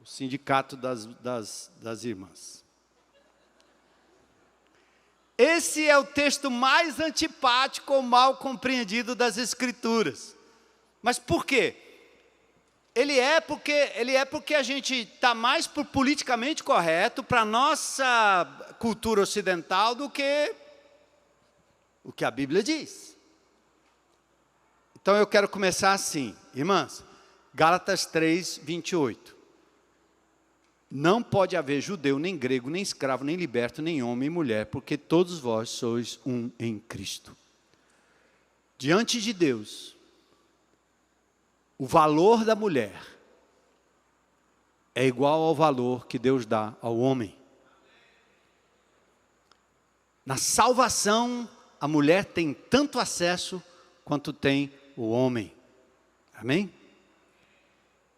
O sindicato das irmãs. Esse é o texto mais antipático ou mal compreendido das Escrituras. Mas por quê? Ele é porque a gente está mais por politicamente correto para a nossa cultura ocidental do que o que a Bíblia diz. Então eu quero começar assim, irmãs, Gálatas 3, 28. Não pode haver judeu, nem grego, nem escravo, nem liberto, nem homem, nem mulher, porque todos vós sois um em Cristo. Diante de Deus, o valor da mulher é igual ao valor que Deus dá ao homem. Na salvação, a mulher tem tanto acesso quanto tem o homem. Amém?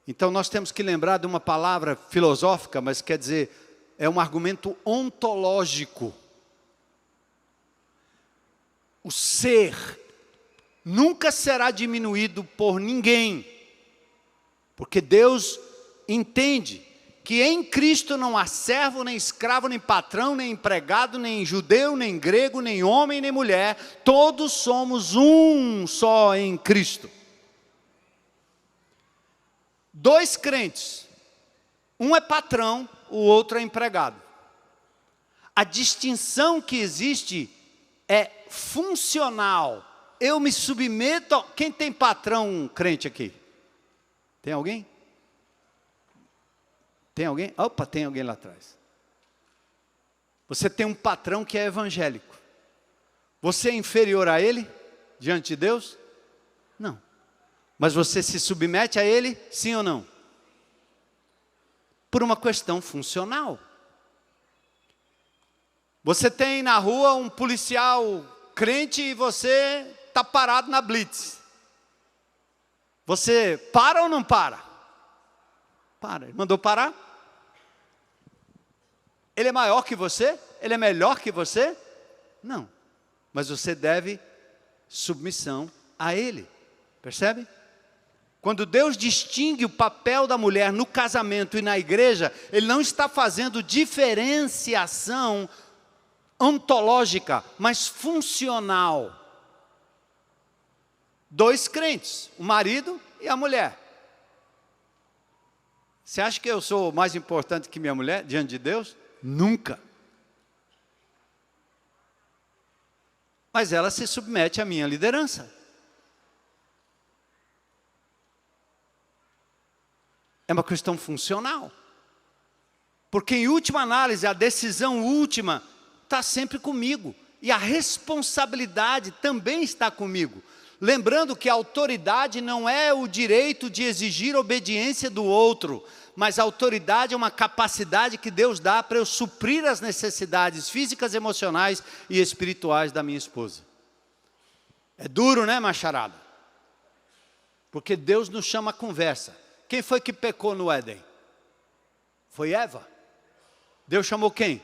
Então nós temos que lembrar de uma palavra filosófica, mas quer dizer, é um argumento ontológico. o ser, nunca será diminuído por ninguém, porque Deus entende que em Cristo não há servo, nem escravo, nem patrão, nem empregado, nem judeu, nem grego, nem homem, nem mulher, todos somos um só em Cristo. Dois crentes, um é patrão, o outro é empregado. A distinção que existe é funcional. Eu me submeto. Quem tem patrão crente aqui? Tem alguém? Tem alguém? Opa, tem alguém lá atrás. Você tem um patrão que é evangélico. Você é inferior a ele diante de Deus? Não. Mas você se submete a ele, sim ou não? Por uma questão funcional. Você tem na rua um policial crente e você está parado na blitz. Você para ou não para? Para. Ele mandou parar? Ele é maior que você? Ele é melhor que você? Não. Mas você deve submissão a ele. Percebe? Quando Deus distingue o papel da mulher no casamento e na igreja, Ele não está fazendo diferenciação ontológica, mas funcional. Dois crentes, o marido e a mulher. Você acha que eu sou mais importante que minha mulher diante de Deus? Nunca. Mas ela se submete à minha liderança. É uma questão funcional. Porque em última análise, a decisão última está sempre comigo. E a responsabilidade também está comigo. Lembrando que a autoridade não é o direito de exigir obediência do outro, mas a autoridade é uma capacidade que Deus dá para eu suprir as necessidades físicas, emocionais e espirituais da minha esposa. É duro, né, macharada? Porque Deus nos chama a conversa. Quem foi que pecou no Éden? Foi Eva. Deus chamou quem?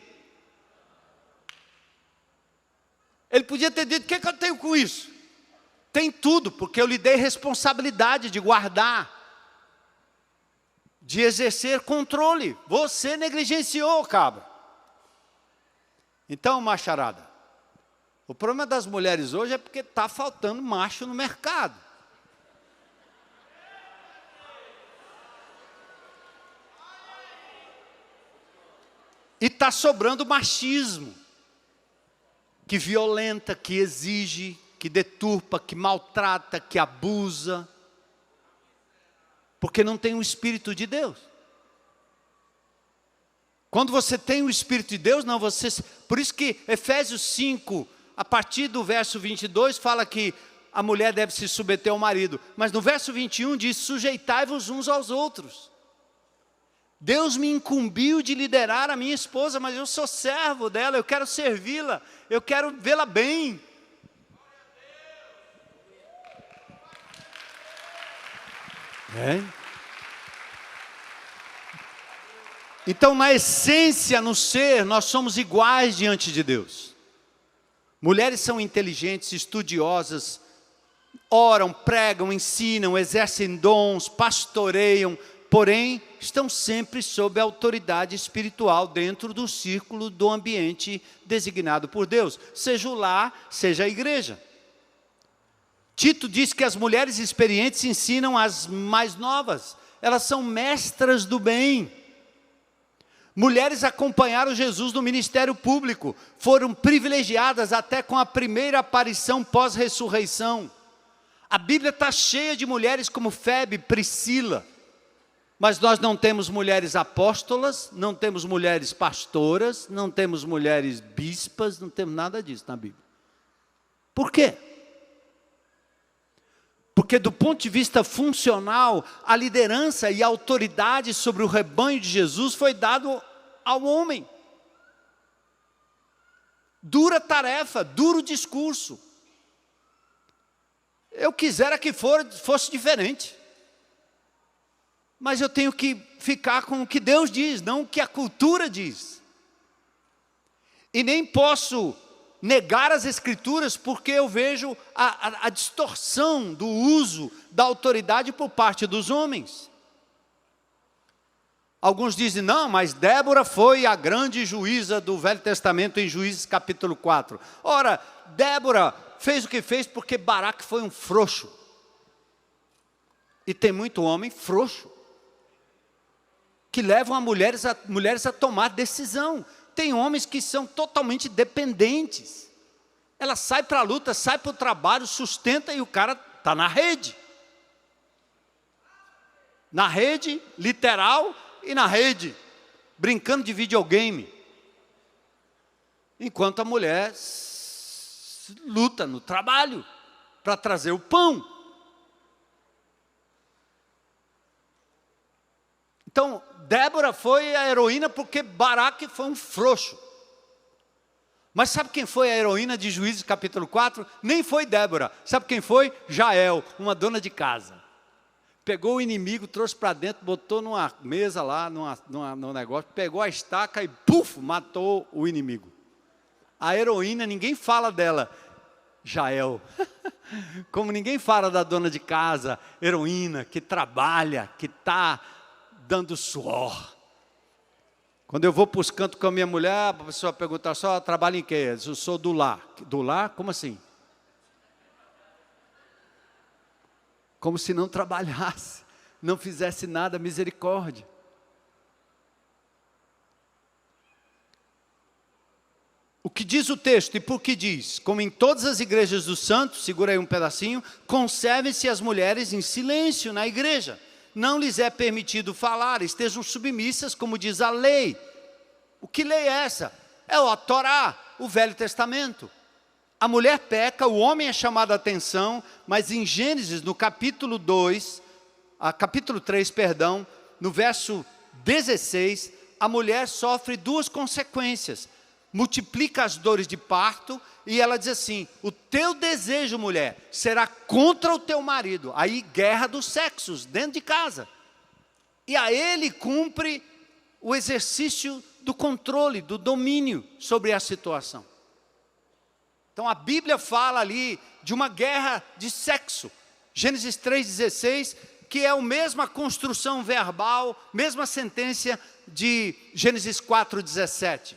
Ele podia ter dito: o que eu tenho com isso? Tem tudo, porque eu lhe dei responsabilidade de guardar, de exercer controle. Você negligenciou, cabra. Então, macharada, o problema das mulheres hoje é porque está faltando macho no mercado. E está sobrando machismo, que violenta, que exige, que deturpa, que maltrata, que abusa, porque não tem o Espírito de Deus. Quando você tem o Espírito de Deus, não, você... Por isso que Efésios 5, a partir do verso 22, fala que a mulher deve se submeter ao marido, mas no verso 21 diz: sujeitai-vos uns aos outros. Deus me incumbiu de liderar a minha esposa, mas eu sou servo dela, eu quero servi-la, eu quero vê-la bem. Então, na essência, no ser, nós somos iguais diante de Deus. Mulheres são inteligentes, estudiosas, oram, pregam, ensinam, exercem dons, pastoreiam, porém, estão sempre sob a autoridade espiritual dentro do círculo do ambiente designado por Deus, seja o lar, seja a igreja. Tito diz que as mulheres experientes ensinam as mais novas, elas são mestras do bem. Mulheres acompanharam Jesus no ministério público, foram privilegiadas até com a primeira aparição pós-ressurreição. A Bíblia está cheia de mulheres como Febe, Priscila, mas nós não temos mulheres apóstolas, não temos mulheres pastoras, não temos mulheres bispas, não temos nada disso na Bíblia. Por quê? Porque do ponto de vista funcional, a liderança e a autoridade sobre o rebanho de Jesus foi dado ao homem. Dura tarefa, duro discurso. Eu quisera que fosse diferente. Mas eu tenho que ficar com o que Deus diz, não o que a cultura diz. E nem posso negar as Escrituras porque eu vejo a distorção do uso da autoridade por parte dos homens. Alguns dizem, não, mas Débora foi a grande juíza do Velho Testamento em Juízes capítulo 4. Ora, Débora fez o que fez porque Baraque foi um frouxo. E tem muito homem frouxo, que levam mulheres a tomar decisão. Tem homens que são totalmente dependentes. Ela sai para a luta, sai para o trabalho, sustenta e o cara está na rede. Na rede, literal, e na rede, brincando de videogame. Enquanto a mulher luta no trabalho para trazer o pão. Então, Débora foi a heroína porque Baraque foi um frouxo. Mas sabe quem foi a heroína de Juízes capítulo 4? Nem foi Débora. Sabe quem foi? Jael, uma dona de casa. Pegou o inimigo, trouxe para dentro, botou numa mesa lá, num negócio, pegou a estaca e puf, matou o inimigo. A heroína, ninguém fala dela, Jael. Como ninguém fala da dona de casa, heroína, que trabalha, que está dando suor. Quando eu vou para os cantos com a minha mulher, a pessoa pergunta só, trabalha em quê? Eu sou do lar. Do lar? Como assim? Como se não trabalhasse, não fizesse nada, misericórdia. O que diz o texto e por que diz? Como em todas as igrejas dos santos, segura aí um pedacinho, conservem-se as mulheres em silêncio na igreja. Não lhes é permitido falar, estejam submissas, como diz a lei. O que lei é essa? É a Torá, o Velho Testamento. A mulher peca, o homem é chamado a atenção, mas em Gênesis, no capítulo 3, no verso 16, a mulher sofre duas consequências. Multiplica as dores de parto e ela diz assim, o teu desejo, mulher, será contra o teu marido. Aí, guerra dos sexos, dentro de casa. E a ele cumpre o exercício do controle, do domínio sobre a situação. Então a Bíblia fala ali de uma guerra de sexo. Gênesis 3,16, que é a mesma construção verbal, mesma sentença de Gênesis 4,17.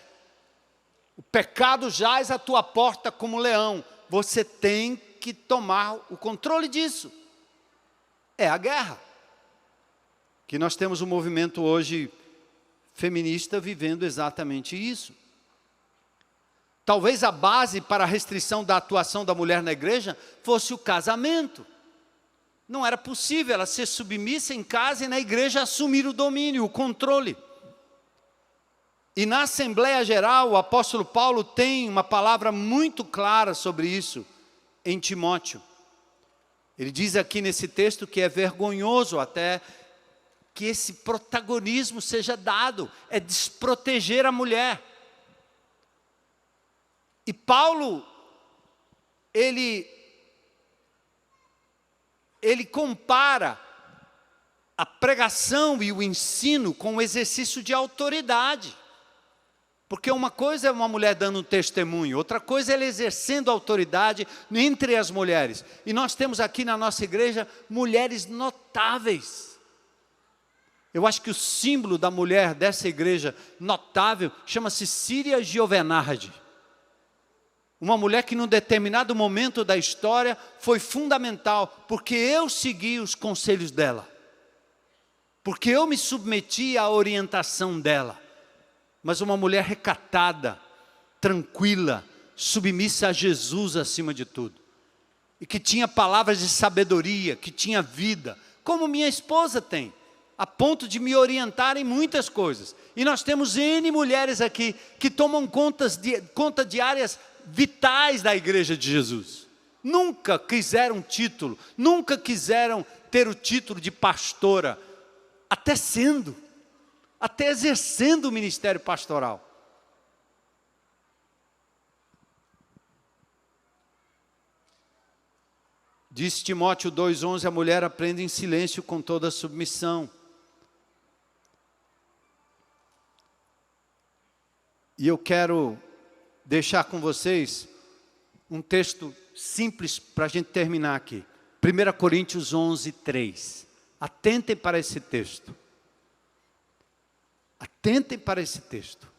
O pecado jaz à tua porta como leão. Você tem que tomar o controle disso. É a guerra. Que nós temos um movimento hoje feminista vivendo exatamente isso. Talvez a base para a restrição da atuação da mulher na igreja fosse o casamento. Não era possível ela ser submissa em casa e na igreja assumir o domínio, o controle. E na Assembleia Geral, o apóstolo Paulo tem uma palavra muito clara sobre isso em Timóteo. Ele diz aqui nesse texto que é vergonhoso até que esse protagonismo seja dado, é desproteger a mulher. E Paulo, ele compara a pregação e o ensino com o exercício de autoridade. Porque uma coisa é uma mulher dando um testemunho, outra coisa é ela exercendo autoridade entre as mulheres. E nós temos aqui na nossa igreja mulheres notáveis. Eu acho que o símbolo da mulher dessa igreja notável chama-se Síria Giovenardi. Uma mulher que num determinado momento da história foi fundamental, porque eu segui os conselhos dela. Porque eu me submeti à orientação dela. Mas uma mulher recatada, tranquila, submissa a Jesus acima de tudo. E que tinha palavras de sabedoria, que tinha vida, como minha esposa tem, a ponto de me orientar em muitas coisas. E nós temos N mulheres aqui que tomam conta de áreas vitais da igreja de Jesus. Nunca quiseram título, nunca quiseram ter o título de pastora, até exercendo o ministério pastoral. Diz Timóteo 2,11, a mulher aprende em silêncio com toda a submissão. E eu quero deixar com vocês um texto simples para a gente terminar aqui. 1 Coríntios 11, 3. Atentem para esse texto. Atentem para esse texto.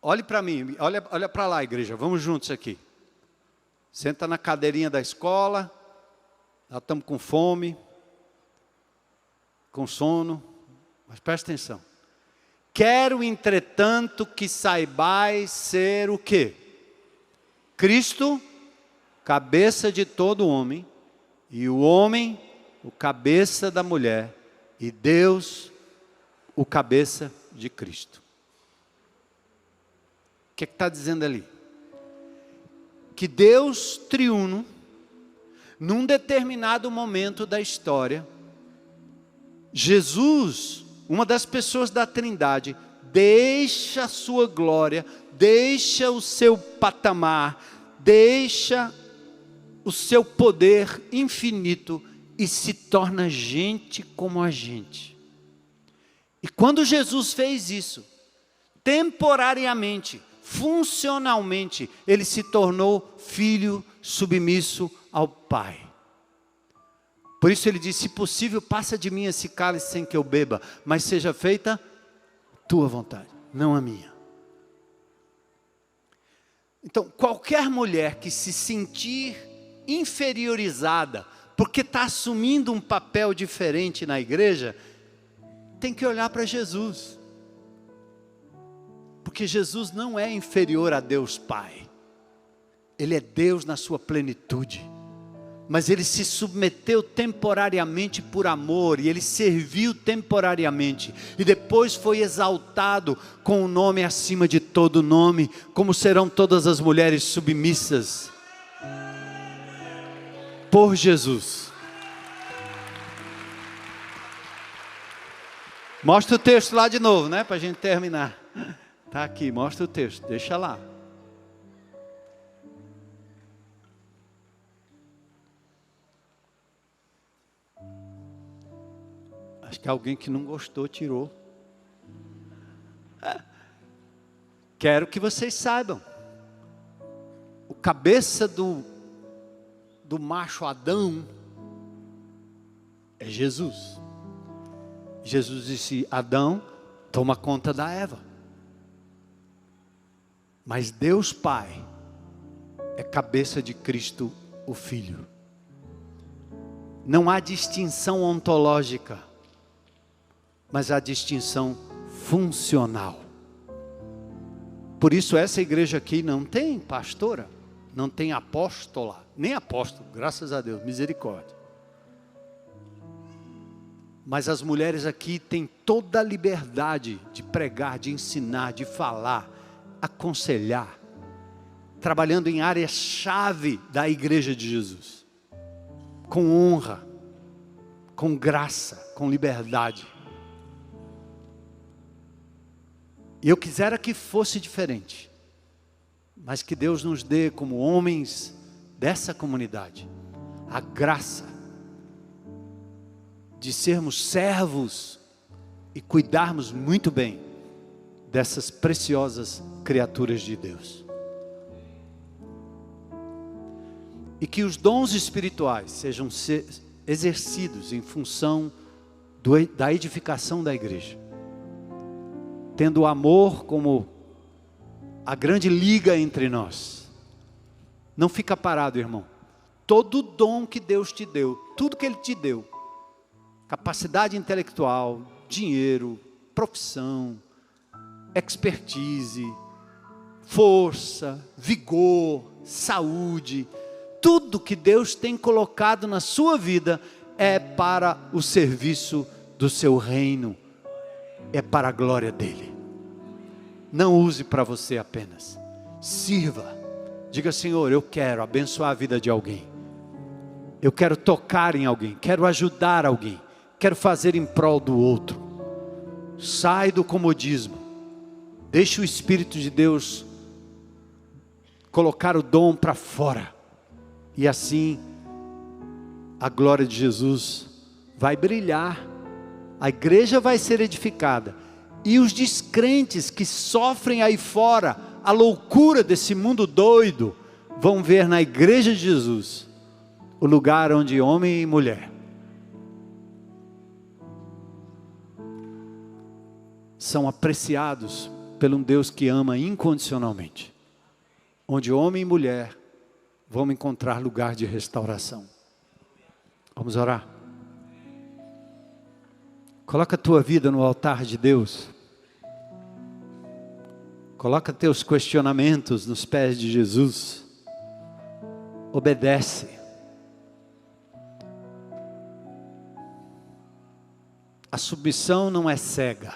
Olhe para mim, olha para lá, igreja, vamos juntos aqui. Senta na cadeirinha da escola, nós estamos com fome, com sono, mas presta atenção. Quero, entretanto, que saibais ser o quê? Cristo, cabeça de todo homem, e o homem, o cabeça da mulher, e Deus, o cabeça de Cristo. O que está dizendo ali? Que Deus triuno, num determinado momento da história, Jesus, uma das pessoas da Trindade, deixa a sua glória, deixa o seu patamar, deixa o seu poder infinito e se torna gente como a gente. E quando Jesus fez isso, temporariamente, funcionalmente, ele se tornou filho submisso ao Pai. Por isso ele disse: se possível, passa de mim esse cálice sem que eu beba, mas seja feita tua vontade, não a minha. Então, qualquer mulher que se sentir inferiorizada, porque está assumindo um papel diferente na igreja, tem que olhar para Jesus. Porque Jesus não é inferior a Deus Pai. Ele é Deus na sua plenitude. Mas ele se submeteu temporariamente por amor, e ele serviu temporariamente, e depois foi exaltado com o nome acima de todo nome, como serão todas as mulheres submissas por Jesus. Mostra o texto lá de novo, né, para a gente terminar. Está aqui, mostra o texto, deixa lá. Acho que alguém que não gostou tirou. Quero que vocês saibam. O cabeça do macho Adão é Jesus. Jesus disse: Adão, toma conta da Eva. Mas Deus Pai é cabeça de Cristo, o Filho. Não há distinção ontológica, mas há distinção funcional. Por isso essa igreja aqui não tem pastora, não tem apóstola, nem apóstolo, graças a Deus, misericórdia. Mas as mulheres aqui têm toda a liberdade de pregar, de ensinar, de falar, aconselhar, trabalhando em áreas-chave da igreja de Jesus, com honra, com graça, com liberdade. E eu quisera que fosse diferente, mas que Deus nos dê, como homens dessa comunidade, a graça de sermos servos e cuidarmos muito bem dessas preciosas criaturas de Deus. E que os dons espirituais sejam exercidos em função da edificação da igreja, tendo o amor como a grande liga entre nós. Não fica parado, irmão. Todo dom que Deus te deu, tudo que Ele te deu, capacidade intelectual, dinheiro, profissão, expertise, força, vigor, saúde, tudo que Deus tem colocado na sua vida é para o serviço do seu reino, é para a glória dele. Não use para você apenas, sirva. Diga: Senhor, eu quero abençoar a vida de alguém, eu quero tocar em alguém, quero ajudar alguém, quero fazer em prol do outro. Sai do comodismo, deixa o Espírito de Deus colocar o dom para fora, e assim a glória de Jesus vai brilhar, a igreja vai ser edificada, e os descrentes que sofrem aí fora a loucura desse mundo doido, vão ver na igreja de Jesus o lugar onde homem e mulher são apreciados por um Deus que ama incondicionalmente, onde homem e mulher vão encontrar lugar de restauração. Vamos orar? Coloca a tua vida no altar de Deus. Coloca teus questionamentos nos pés de Jesus. Obedece. A submissão não é cega,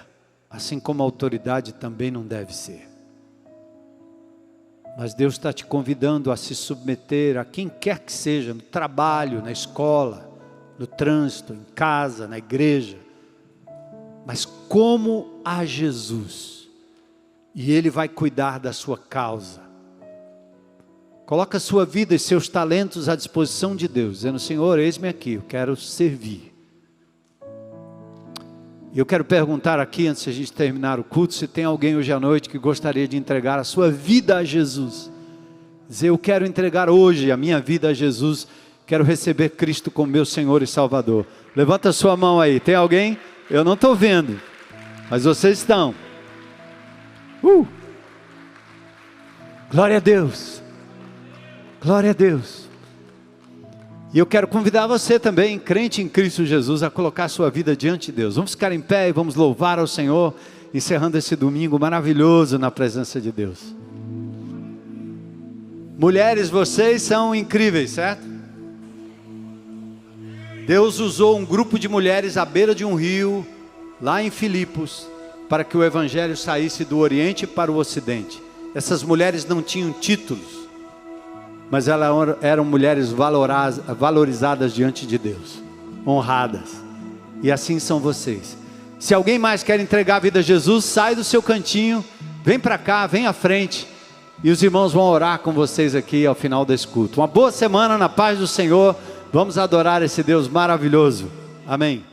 assim como a autoridade também não deve ser. Mas Deus está te convidando a se submeter a quem quer que seja, no trabalho, na escola, no trânsito, em casa, na igreja. Mas como a Jesus. E Ele vai cuidar da sua causa. Coloca a sua vida e seus talentos à disposição de Deus, dizendo: Senhor, eis-me aqui, eu quero servir. E eu quero perguntar aqui, antes de a gente terminar o culto, se tem alguém hoje à noite que gostaria de entregar a sua vida a Jesus. Dizer: eu quero entregar hoje a minha vida a Jesus, quero receber Cristo como meu Senhor e Salvador. Levanta a sua mão aí, tem alguém? Eu não estou vendo, mas vocês estão. Glória a Deus. Glória a Deus. E eu quero convidar você também, crente em Cristo Jesus, a colocar a sua vida diante de Deus. Vamos ficar em pé e vamos louvar ao Senhor, encerrando esse domingo maravilhoso na presença de Deus. Mulheres, vocês são incríveis, certo? Deus usou um grupo de mulheres à beira de um rio, lá em Filipos, para que o Evangelho saísse do Oriente para o Ocidente. Essas mulheres não tinham títulos, mas elas eram mulheres valorizadas diante de Deus, honradas. E assim são vocês. Se alguém mais quer entregar a vida a Jesus, sai do seu cantinho, vem para cá, vem à frente, e os irmãos vão orar com vocês aqui ao final desse culto. Uma boa semana na paz do Senhor. Vamos adorar esse Deus maravilhoso. Amém.